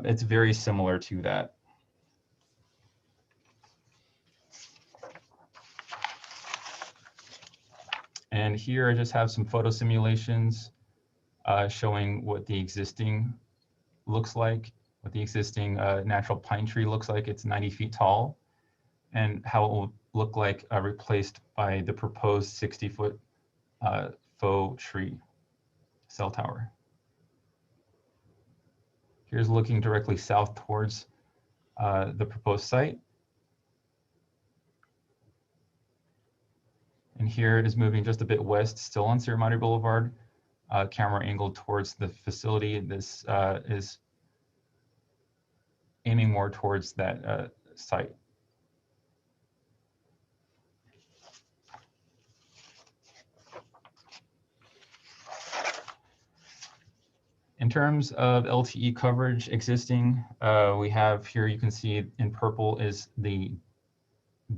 it's very similar to that. And here I just have some photo simulations showing what the existing looks like, what the existing natural pine tree looks like. It's 90 feet tall, and how it will look like replaced by the proposed 60-foot faux tree cell tower. Here's looking directly south towards the proposed site. And here it is moving just a bit west, still on Sierra Madre Boulevard, camera angled towards the facility. This is aiming more towards that site. In terms of LTE coverage existing, we have here, you can see in purple is the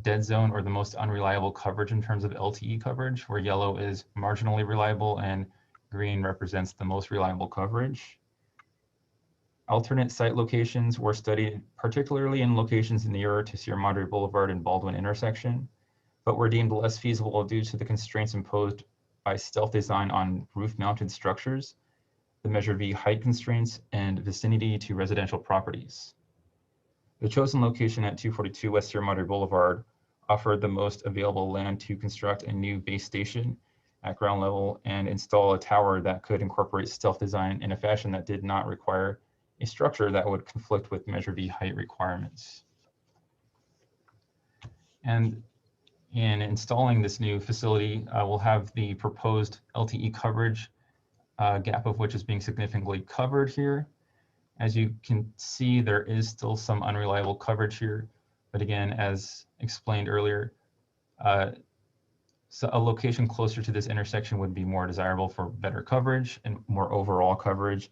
dead zone or the most unreliable coverage in terms of LTE coverage, where yellow is marginally reliable and green represents the most reliable coverage. Alternate site locations were studied, particularly in locations nearer to Sierra Madre Boulevard and Baldwin intersection, but were deemed less feasible due to the constraints imposed by stealth design on roof-mounted structures, the Measure V height constraints, and vicinity to residential properties. The chosen location at 242 West Sierra Madre Boulevard offered the most available land to construct a new base station at ground level and install a tower that could incorporate stealth design in a fashion that did not require a structure that would conflict with Measure V height requirements. And in installing this new facility, we'll have the proposed LTE coverage, gap of which is being significantly covered here. As you can see, there is still some unreliable coverage here, but again, as explained earlier, so a location closer to this intersection would be more desirable for better coverage and more overall coverage.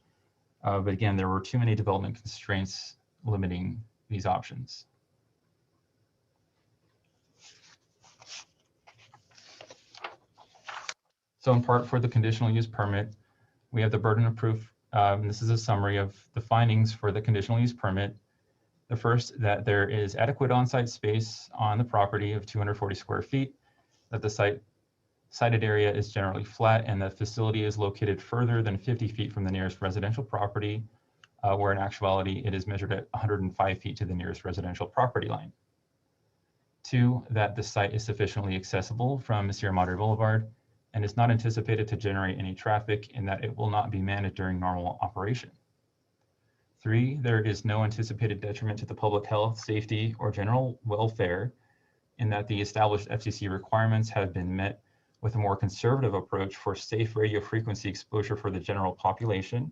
But again, there were too many development constraints limiting these options. So in part for the conditional use permit, we have the burden of proof. This is a summary of the findings for the conditional use permit. The first, that there is adequate on-site space on the property of 240 square feet, that the cited area is generally flat, and the facility is located further than 50 feet from the nearest residential property, where in actuality it is measured at 105 feet to the nearest residential property line. 2, that the site is sufficiently accessible from Sierra Madre Boulevard and is not anticipated to generate any traffic and that it will not be manned during normal operation. 3, there is no anticipated detriment to the public health, safety, or general welfare in that the established FCC requirements have been met with a more conservative approach for safe radio frequency exposure for the general population.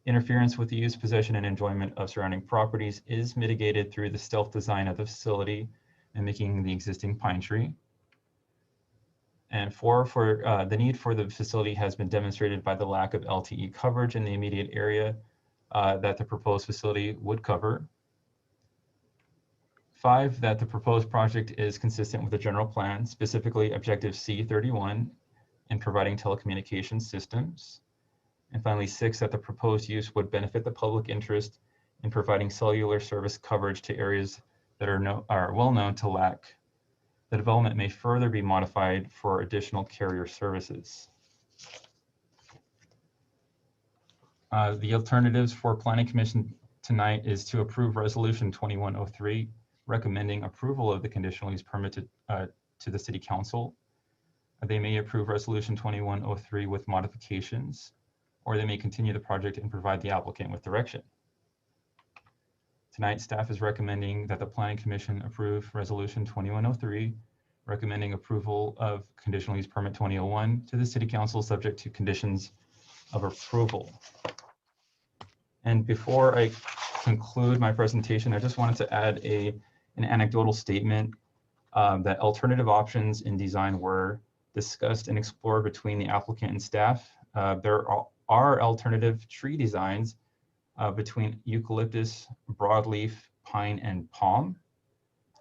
Interference with the use, possession, and enjoyment of surrounding properties is mitigated through the stealth design of the facility and making the existing pine tree. And 4, for the need for the facility has been demonstrated by the lack of LTE coverage in the immediate area that the proposed facility would cover. 5, that the proposed project is consistent with the general plan, specifically Objective C31 in providing telecommunications systems. And finally, 6, that the proposed use would benefit the public interest in providing cellular service coverage to areas that are well known to lack. The development may further be modified for additional carrier services. The alternatives for Planning Commission tonight is to approve Resolution 2103, recommending approval of the conditional use permit to the City Council. They may approve Resolution 2103 with modifications, or they may continue the project and provide the applicant with direction. Tonight, staff is recommending that the Planning Commission approve Resolution 2103, recommending approval of conditional use permit 2001 to the City Council subject to conditions of approval. And before I conclude my presentation, I just wanted to add an anecdotal statement that alternative options in design were discussed and explored between the applicant and staff. There are alternative tree designs between eucalyptus, broadleaf, pine, and palm.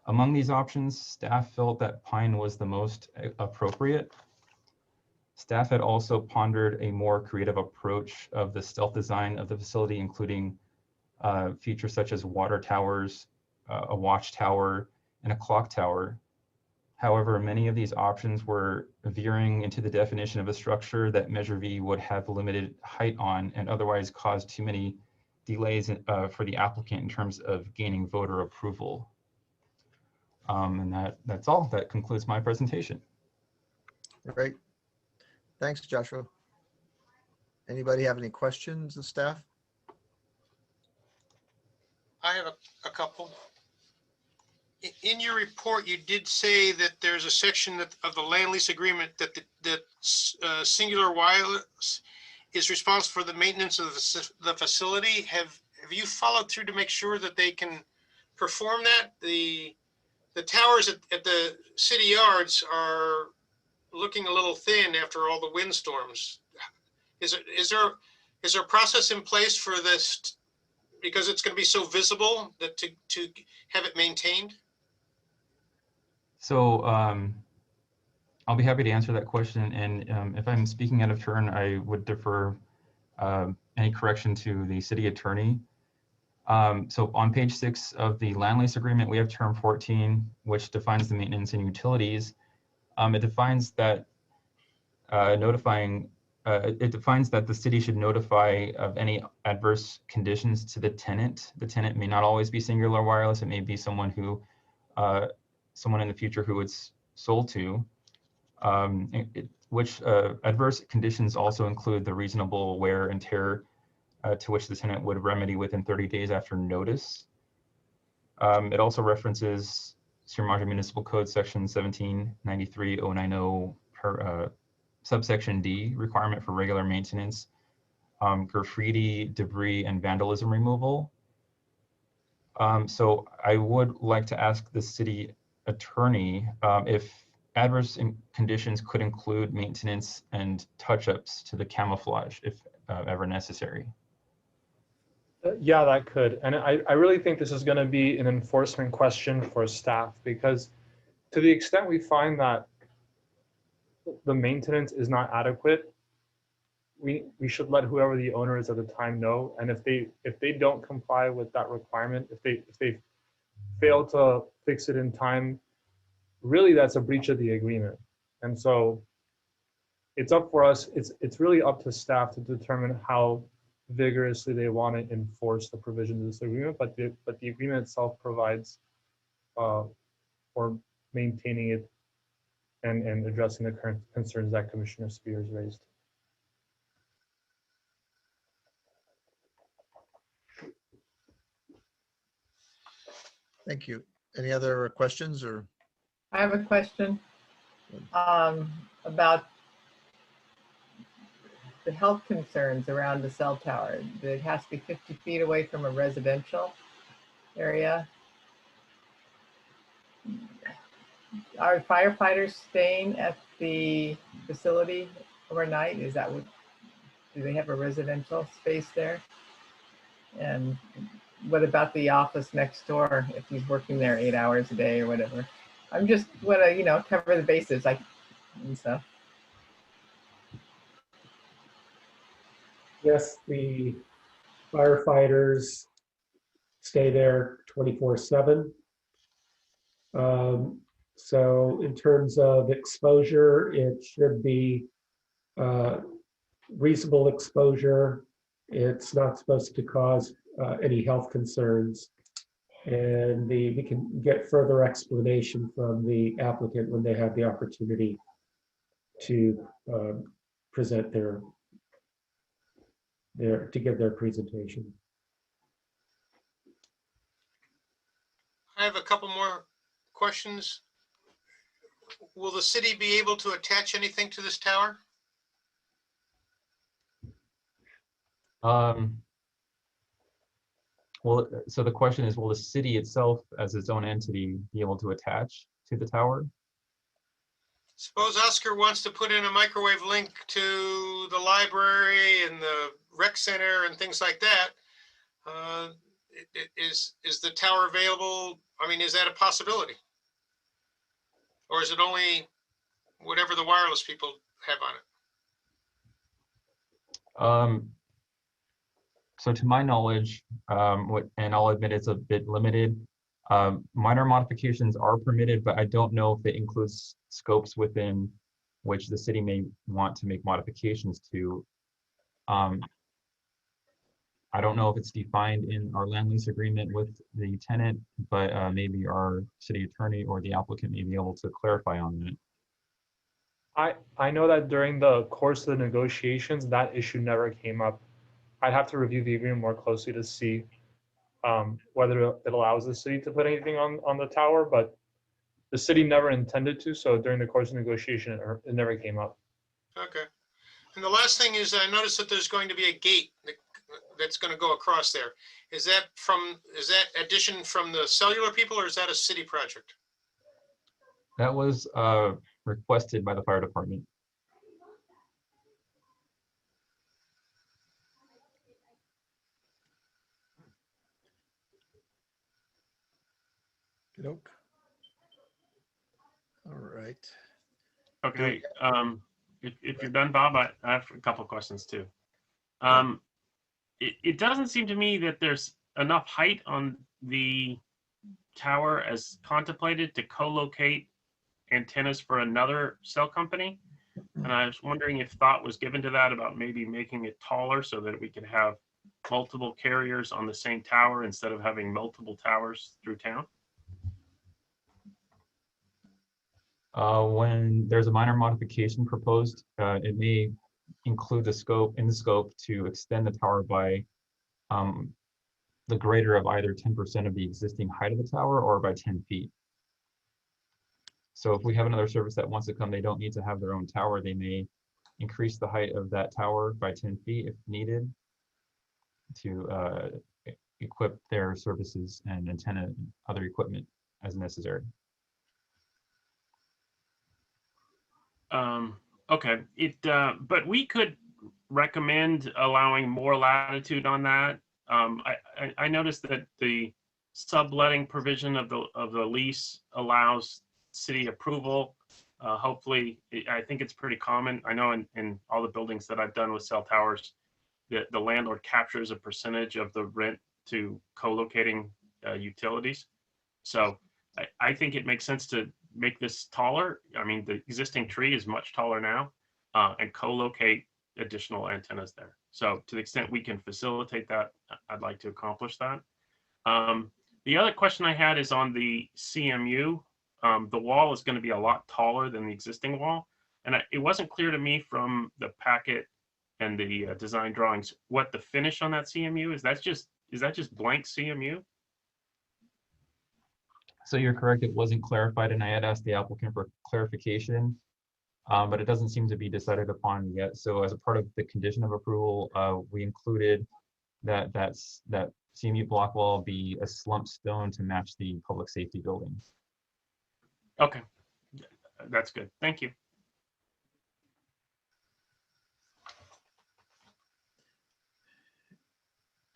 Among these options, staff felt that pine was the most appropriate. Staff had also pondered a more creative approach of the stealth design of the facility, including features such as water towers, a watchtower, and a clock tower. However, many of these options were veering into the definition of a structure that Measure V would have limited height on and otherwise cause too many delays for the applicant in terms of gaining voter approval. And that's all. That concludes my presentation. Great. Thanks, Joshua. Anybody have any questions of staff? I have a couple. In your report, you did say that there's a section of the land lease agreement that Singular Wireless is responsible for the maintenance of the facility. Have you followed through to make sure that they can perform that? The towers at the city yards are looking a little thin after all the windstorms. Is there a process in place for this, because it's going to be so visible, that to have it maintained? So I'll be happy to answer that question. And if I'm speaking out of turn, I would defer any correction to the city attorney. So on page 6 of the land lease agreement, we have term 14, which defines the maintenance and utilities. It defines that it defines that the city should notify of any adverse conditions to the tenant. The tenant may not always be Singular Wireless. It may be someone who, someone in the future who it's sold to. Which adverse conditions also include the reasonable wear and tear to which the tenant would remedy within 30 days after notice. It also references Sierra Madre Municipal Code section 1793-090 subsection D, requirement for regular maintenance, graffiti, debris, and vandalism removal. So I would like to ask the city attorney if adverse conditions could include maintenance and touch-ups to the camouflage if ever necessary. Yeah, that could. And I really think this is going to be an enforcement question for staff, because to the extent we find that the maintenance is not adequate, we should let whoever the owner is at the time know. And if they don't comply with that requirement, if they fail to fix it in time, really that's a breach of the agreement. And so it's up for us, it's really up to staff to determine how vigorously they want to enforce the provisions of this agreement, but the agreement itself provides for maintaining it and addressing the current concerns that Commissioner Spears raised. Thank you. Any other questions or? I have a question about the health concerns around the cell tower. It has to be 50 feet away from a residential area. Are firefighters staying at the facility overnight? Is that what, do they have a residential space there? And what about the office next door if he's working there 8 hours a day or whatever? I'm just want to, you know, cover the bases and stuff. Yes, the firefighters stay there 24/7. So in terms of exposure, it should be reasonable exposure. It's not supposed to cause any health concerns. And we can get further explanation from the applicant when they have the opportunity to present to give their presentation. I have a couple more questions. Will the city be able to attach anything to this tower? Well, so the question is, will the city itself as its own entity be able to attach to the tower? Suppose Oscar wants to put in a microwave link to the library and the rec center and things like that. Is the tower available? I mean, is that a possibility? Or is it only whatever the wireless people have on it? So to my knowledge, and I'll admit it's a bit limited, minor modifications are permitted, but I don't know if it includes scopes within which the city may want to make modifications to. I don't know if it's defined in our land lease agreement with the tenant, but maybe our city attorney or the applicant may be able to clarify on that. I know that during the course of the negotiations, that issue never came up. I'd have to review the agreement more closely to see whether it allows the city to put anything on the tower, but the city never intended to, so during the course of negotiation, it never came up. Okay. And the last thing is I noticed that there's going to be a gate that's going to go across there. Is that addition from the cellular people or is that a city project? That was requested by the fire department. Nope. All right. Okay. If you're done, Bob, I have a couple of questions too. It doesn't seem to me that there's enough height on the tower as contemplated to co-locate antennas for another cell company. And I was wondering if thought was given to that about maybe making it taller so that we could have multiple carriers on the same tower instead of having multiple towers through town. When there's a minor modification proposed, it may include the scope to extend the tower by the greater of either 10% of the existing height of the tower or by 10 feet. So if we have another service that wants to come, they don't need to have their own tower. They may increase the height of that tower by 10 feet if needed to equip their services and antenna and other equipment as necessary. Okay, but we could recommend allowing more latitude on that. I noticed that the subletting provision of the lease allows city approval. Hopefully, I think it's pretty common. I know in all the buildings that I've done with cell towers, the landlord captures a percentage of the rent to co-locating utilities. So I think it makes sense to make this taller. I mean, the existing tree is much taller now, and co-locate additional antennas there. So to the extent we can facilitate that, I'd like to accomplish that. The other question I had is on the CMU. The wall is going to be a lot taller than the existing wall. And it wasn't clear to me from the packet and the design drawings what the finish on that CMU is. Is that just blank CMU? So you're correct, it wasn't clarified, and I had asked the applicant for clarification, but it doesn't seem to be decided upon yet. So as a part of the condition of approval, we included that CMU block wall be a slump stone to match the public safety building. Okay, that's good. Thank you.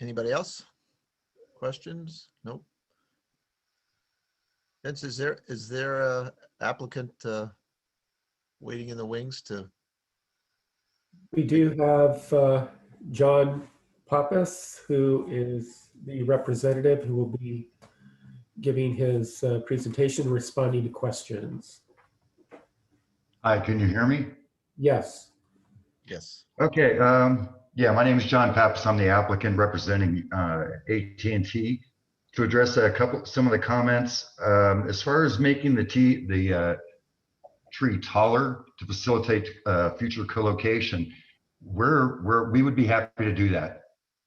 Anybody else? Questions? Nope. Vince, is there a applicant waiting in the wings to? We do have John Pappas, who is the representative who will be giving his presentation, responding to questions. Hi, can you hear me? Yes. Yes. Okay. Yeah, my name is John Pappas. I'm the applicant representing AT&T. To address some of the comments, as far as making the tree taller to facilitate future co-location, we would be happy to do that.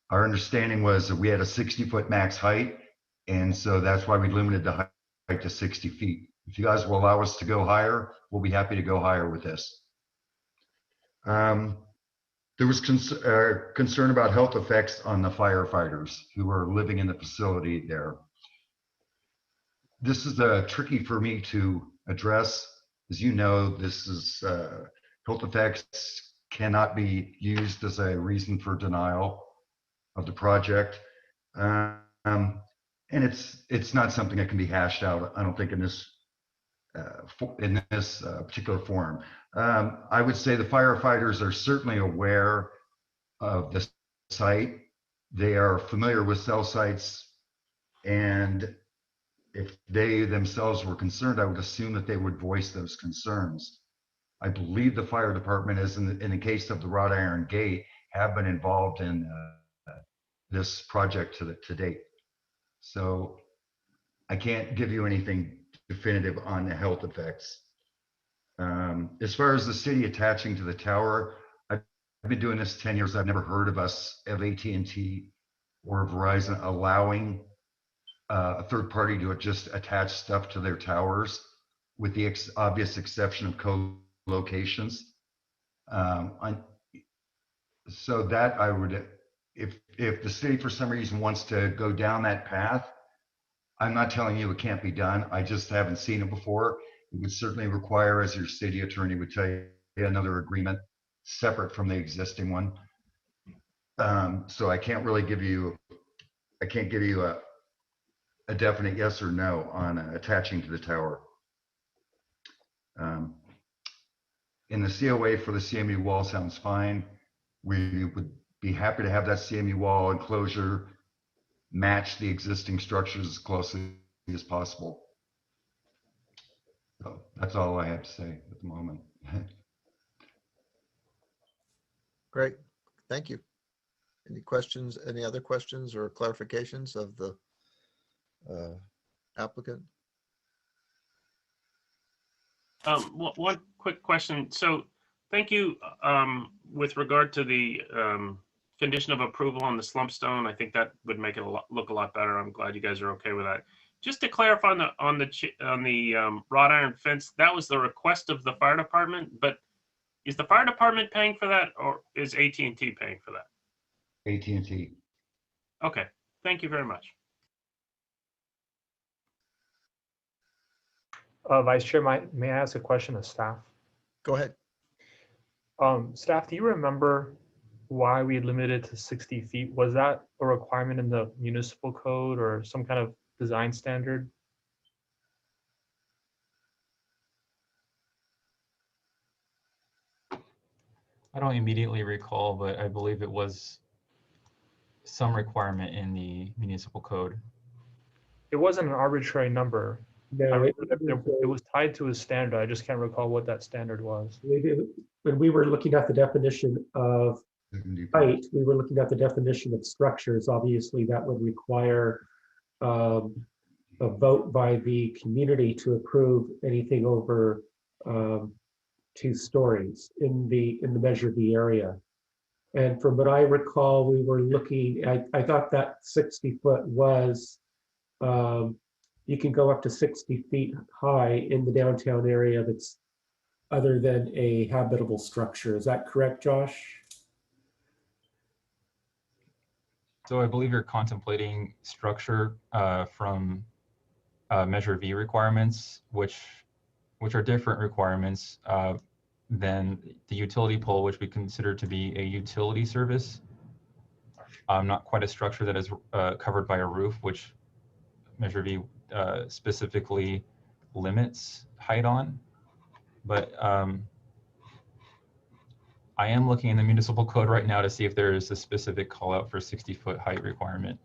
Our understanding was that we had a 60-foot max height, and so that's why we limited the height to 60 feet. If you guys will allow us to go higher, we'll be happy to go higher with this. There was concern about health effects on the firefighters who are living in the facility there. This is tricky for me to address. As you know, this is health effects cannot be used as a reason for denial of the project. And it's not something that can be hashed out, I don't think, in this particular forum. I would say the firefighters are certainly aware of the site. They are familiar with cell sites, and if they themselves were concerned, I would assume that they would voice those concerns. I believe the fire department, as in the case of the wrought iron gate, have been involved in this project to date. So I can't give you anything definitive on the health effects. As far as the city attaching to the tower, I've been doing this 10 years. I've never heard of AT&T or Verizon allowing a third party to just attach stuff to their towers, with the obvious exception of co-locations. So that I would, if the city for some reason wants to go down that path, I'm not telling you it can't be done. I just haven't seen it before. It would certainly require, as your city attorney would tell you, another agreement separate from the existing one. So I can't really give you, a definite yes or no on attaching to the tower. In the COA for the CMU wall sounds fine. We would be happy to have that CMU wall enclosure match the existing structures as closely as possible. So that's all I have to say at the moment. Great, thank you. Any questions, any other questions or clarifications of the applicant? One quick question. So thank you with regard to the condition of approval on the slump stone. I think that would make it look a lot better. I'm glad you guys are okay with that. Just to clarify on the wrought iron fence, that was the request of the fire department, but is the fire department paying for that, or is AT&T paying for that? AT&T. Okay, thank you very much. Vice Chair, may I ask a question of staff? Go ahead. Staff, do you remember why we limited it to 60 feet? Was that a requirement in the municipal code or some kind of design standard? I don't immediately recall, but I believe it was some requirement in the municipal code. It wasn't an arbitrary number. No, it was tied to a standard. I just can't recall what that standard was. When we were looking at the definition of height, we were looking at the definition of structures. Obviously, that would require a vote by the community to approve anything over 2 stories in the measure of the area. And from what I recall, we were looking, I thought that 60 foot was, you can go up to 60 feet high in the downtown area that's other than a habitable structure. Is that correct, Josh? So I believe you're contemplating structure from Measure V requirements, which are different requirements than the utility pole, which we consider to be a utility service. Not quite a structure that is covered by a roof, which Measure V specifically limits height on. But I am looking in the municipal code right now to see if there is a specific call out for 60-foot height requirement.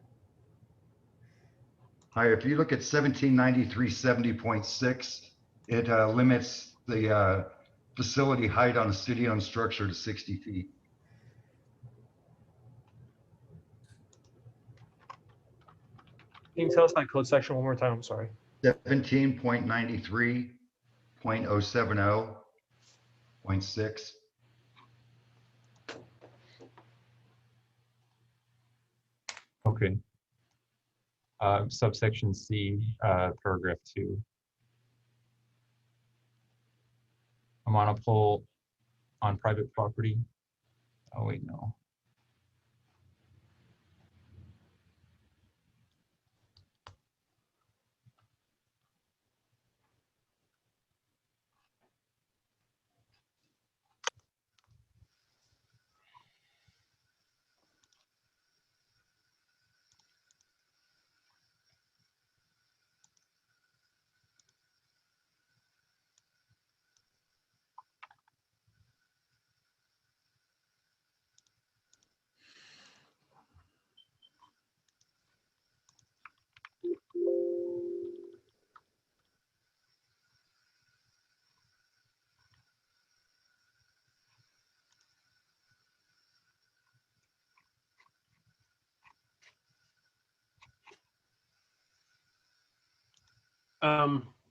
Hi, if you look at 1793-70.6, it limits the facility height on a city-owned structure to 60 feet. Can you tell us that code section one more time? I'm sorry. 17.93.070.6. Okay. Subsection C, paragraph 2. A monopole on private property. Oh, wait, no.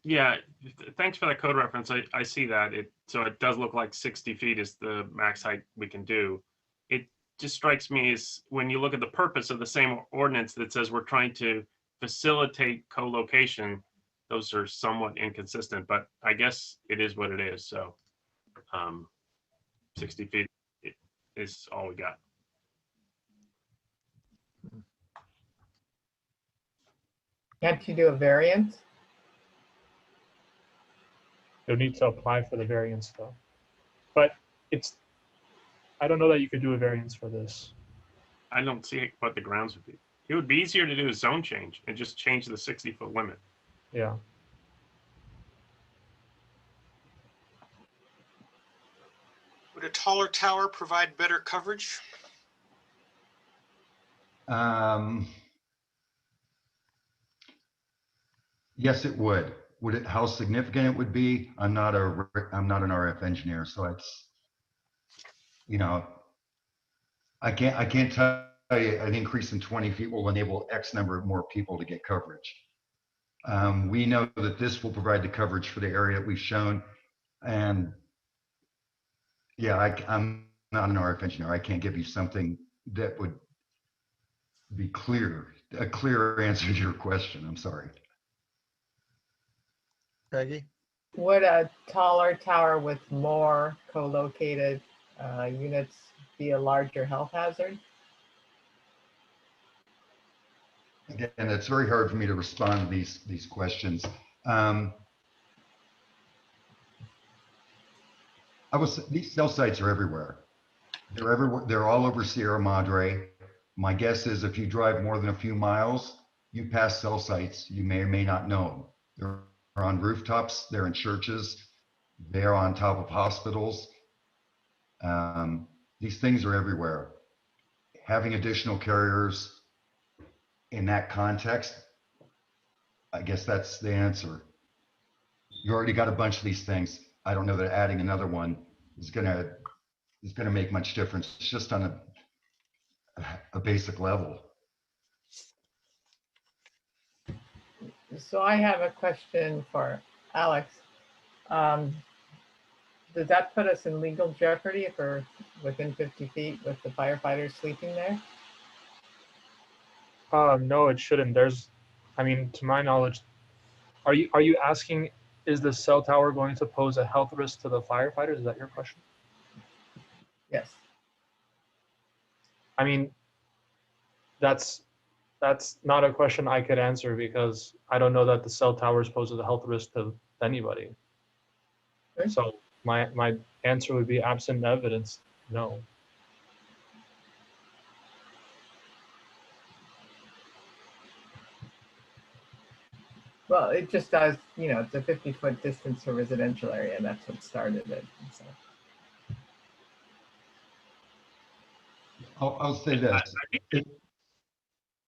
Yeah, thanks for that code reference. I see that. So it does look like 60 feet is the max height we can do. It just strikes me as when you look at the purpose of the same ordinance that says we're trying to facilitate co-location, those are somewhat inconsistent, but I guess it is what it is. So 60 feet is all we got. Can't you do a variance? You'll need to apply for the variance though. But I don't know that you could do a variance for this. I don't see what the grounds would be. It would be easier to do a zone change and just change the 60-foot limit. Yeah. Would a taller tower provide better coverage? Yes, it would. How significant it would be? I'm not an RF engineer, so it's, I can't tell you an increase in 20 feet will enable X number of more people to get coverage. We know that this will provide the coverage for the area that we've shown, and yeah, I'm not an RF engineer. I can't give you something that would be a clear answer to your question. I'm sorry. Peggy? Would a taller tower with more co-located units be a larger health hazard? Again, it's very hard for me to respond to these questions. These cell sites are everywhere. They're everywhere. They're all over Sierra Madre. My guess is if you drive more than a few miles, you pass cell sites. You may or may not know them. They're on rooftops. They're in churches. They're on top of hospitals. These things are everywhere. Having additional carriers in that context, I guess that's the answer. You already got a bunch of these things. I don't know that adding another one is going to is going to make much difference. It's just on a basic level. So I have a question for Alex. Does that put us in legal jeopardy if we're within 50 feet with the firefighters sleeping there? No, it shouldn't. I mean, to my knowledge, are you asking, is the cell tower going to pose a health risk to the firefighters? Is that your question? Yes. I mean, that's not a question I could answer because I don't know that the cell towers pose a health risk to anybody. Okay. So my answer would be absent evidence, no. Well, it just does, you know, it's a 50-foot distance to a residential area, and that's what started it. So. I'll say this.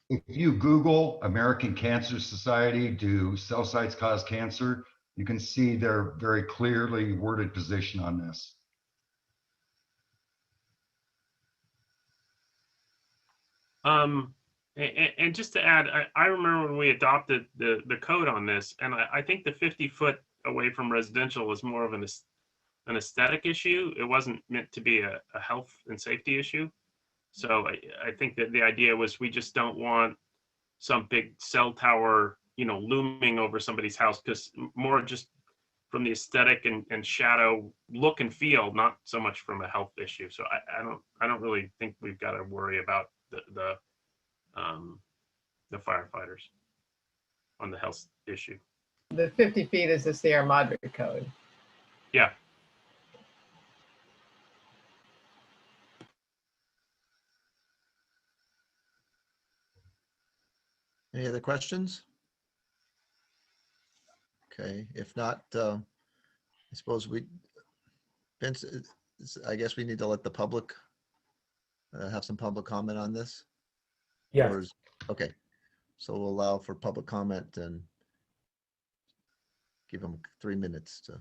If you Google American Cancer Society, do cell sites cause cancer? You can see their very clearly worded position on this. And just to add, I remember when we adopted the code on this, and I think the 50-foot away from residential was more of an aesthetic issue. It wasn't meant to be a health and safety issue. So I think that the idea was we just don't want some big cell tower, you know, looming over somebody's house, because more just from the aesthetic and shadow look and feel, not so much from a health issue. So I don't really think we've got to worry about the firefighters on the health issue. The 50 feet is the Sierra Madre code. Yeah. Any other questions? Okay, if not, I suppose Vince, I guess we need to let the public have some public comment on this. Yeah. Okay, so we'll allow for public comment and give them 3 minutes to.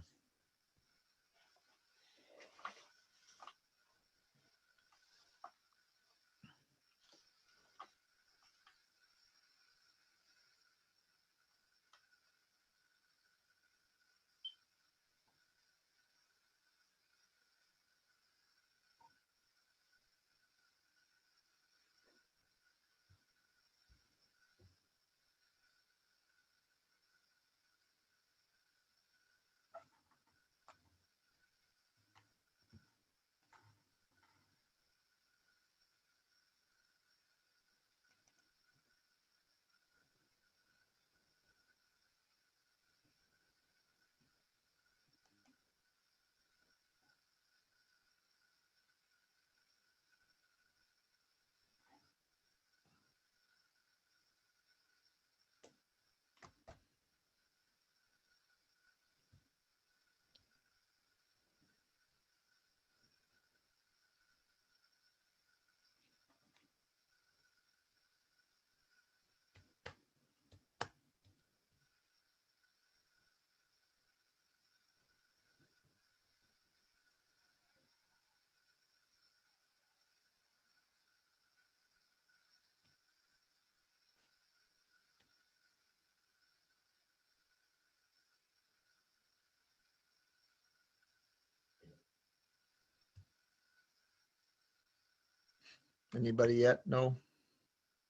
Anybody yet? No?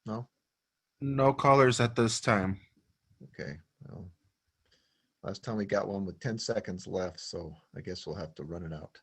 No? No callers at this time. Okay, well, last time we got one with 10 seconds left, so I guess we'll have to run it out.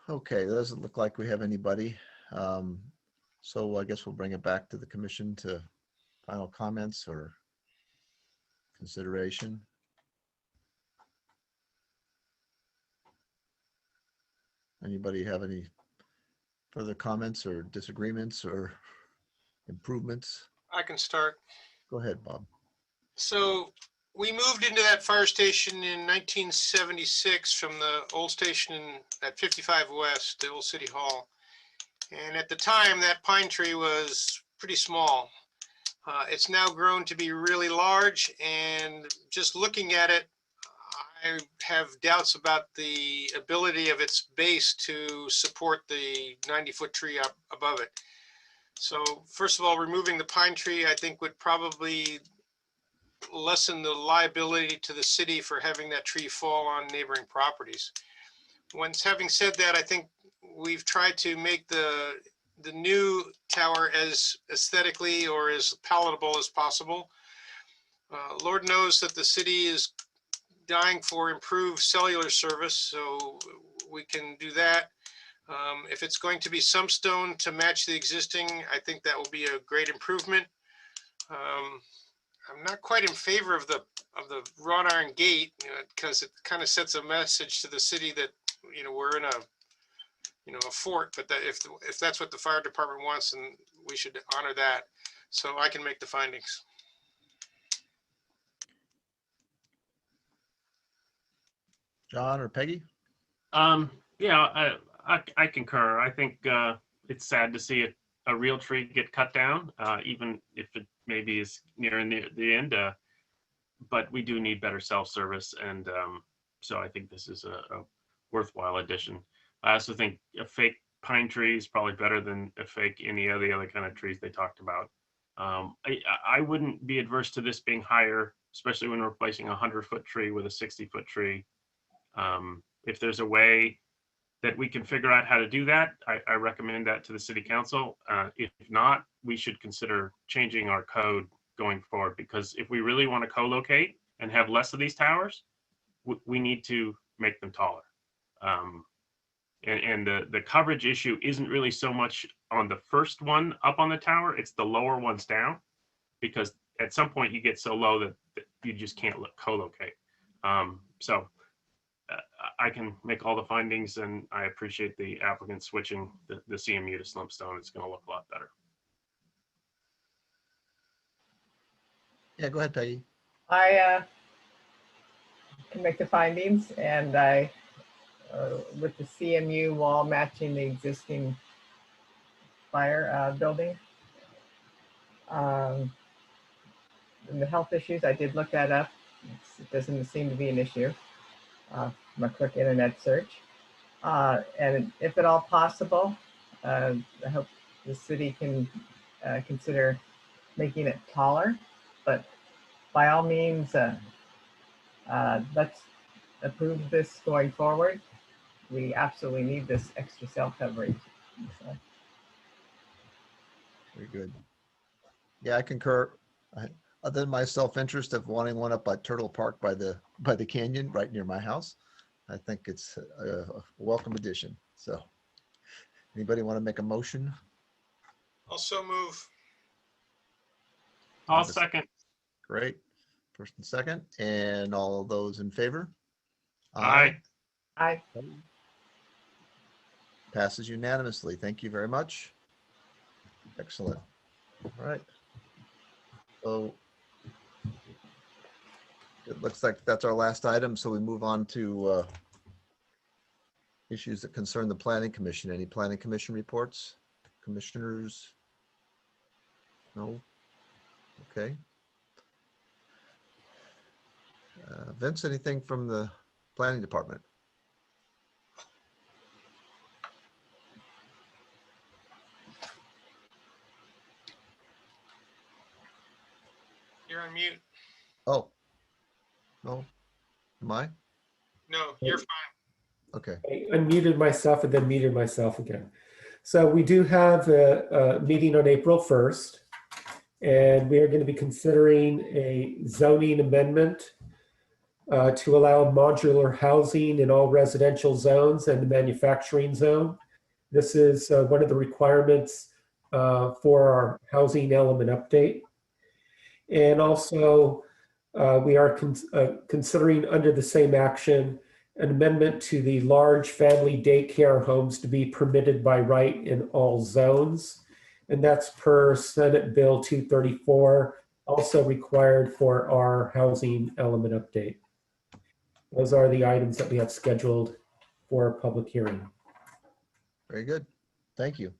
Okay, doesn't look like we have anybody. So I guess we'll bring it back to the commission to final comments or consideration. Anybody have any further comments or disagreements or improvements? I can start. Go ahead, Bob. So we moved into that fire station in 1976 from the old station at 55 West, the old city hall. And at the time, that pine tree was pretty small. It's now grown to be really large, and just looking at it, I have doubts about the ability of its base to support the 90-foot tree up above it. So first of all, removing the pine tree, I think would probably lessen the liability to the city for having that tree fall on neighboring properties. Once having said that, I think we've tried to make the new tower as aesthetically or as palatable as possible. Lord knows that the city is dying for improved cellular service, so we can do that. If it's going to be some stone to match the existing, I think that will be a great improvement. I'm not quite in favor of the wrought iron gate, because it kind of sets a message to the city that, we're in a fort, but that if that's what the fire department wants, then we should honor that. So I can make the findings. John or Peggy? Yeah, I concur. I think it's sad to see a real tree get cut down, even if it maybe is nearing the end. But we do need better self-service, and so I think this is a worthwhile addition. I also think a fake pine tree is probably better than a fake any of the other kind of trees they talked about. I wouldn't be adverse to this being higher, especially when replacing a 100-foot tree with a 60-foot tree. If there's a way that we can figure out how to do that, I recommend that to the city council. If not, we should consider changing our code going forward, because if we really want to co-locate and have less of these towers, we need to make them taller. And the coverage issue isn't really so much on the first one up on the tower, it's the lower ones down, because at some point you get so low that you just can't co-locate. So I can make all the findings, and I appreciate the applicant switching the CMU to slumpstone. It's going to look a lot better. Yeah, go ahead, Peggy. I can make the findings, and I, with the CMU wall matching the existing fire building. And the health issues, I did look that up. It doesn't seem to be an issue. My quick internet search. And if at all possible, I hope the city can consider making it taller, but by all means, let's approve this going forward. We absolutely need this extra cell coverage. So. Very good. Yeah, I concur. Other than my self-interest of wanting one up at Turtle Park by the canyon right near my house, I think it's a welcome addition. So anybody want to make a motion? Also move. I'll second. Great. First and second. And all those in favor? Aye. Aye. Passes unanimously. Thank you very much. Excellent. All right. So it looks like that's our last item. So we move on to issues that concern the Planning Commission. Any Planning Commission reports? Commissioners? No? Okay. Vince, anything from the Planning Department? You're on mute. Oh, no, am I? No, you're fine. Okay. I unmuted myself and then muted myself again. So we do have a meeting on April 1st, and we are going to be considering a zoning amendment to allow modular housing in all residential zones and the manufacturing zone. This is one of the requirements for our housing element update. And also, we are considering under the same action an amendment to the large family daycare homes to be permitted by right in all zones. And that's per Senate Bill 234, also required for our housing element update. Those are the items that we have scheduled for a public hearing. Very good. Thank you.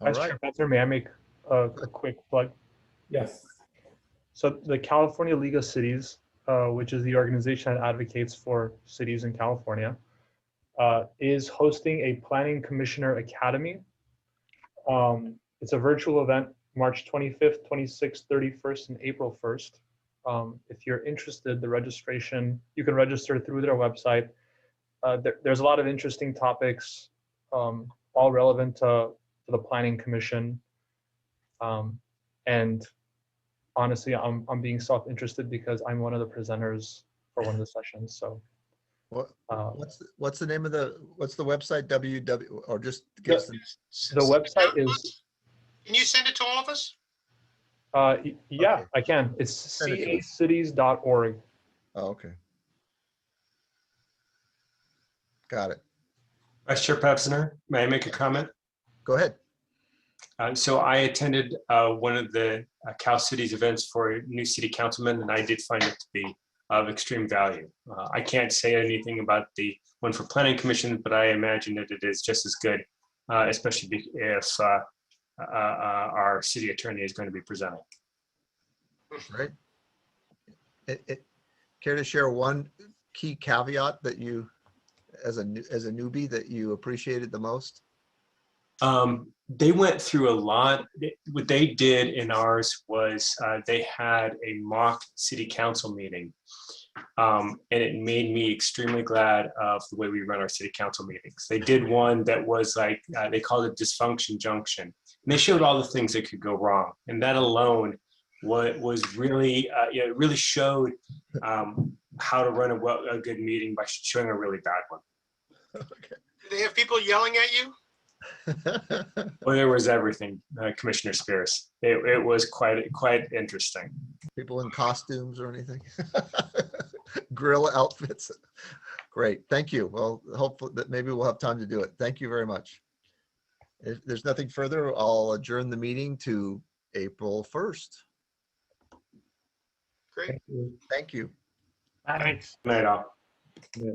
All Vice right. Chair Spencer, may I make a quick plug? Yes. So the California League of Cities, which is the organization that advocates for cities in California, is hosting a Planning Commissioner Academy. It's a virtual event, March 25th, 26th, 31st, and April 1st. If you're interested, the registration, you can register through their website. There's a lot of interesting topics, all relevant to the Planning Commission. And honestly, I'm being self-interested because I'm one of the presenters for one of the sessions. So, what's the name of what's the website? www or just give us the website is. Can you send it to all of us? Yeah, okay. I can. It's cacities.org. Oh, okay. Got it. Vice Chair Pevsner, may I make a comment? Go ahead. So I attended one of the Cal Cities events for new city councilmen, and I did find it to be of extreme value. I can't say anything about the one for Planning Commission, but I imagine that it is just as good, especially if our city attorney is going to be presenting. Right. Care to share one key caveat that you, as a newbie, that you appreciated the most? They went through a lot. What they did in ours was they had a mock city council meeting. And it made me extremely glad of the way we run our city council meetings. They did one that was like, they called it Dysfunction Junction. And they showed all the things that could go wrong. And that alone was really, it really showed how to run a good meeting by showing a really bad one. Okay. Do they have people yelling at you? Well, there was everything, Commissioner Spears. It was quite interesting. People in costumes or anything? Gorilla outfits. Great, thank you. Well, hopefully that maybe we'll have time to do it. Thank you very much. If there's nothing further, I'll adjourn the meeting to April 1st. Great. Thank you. Thanks. Good night, all. Yeah.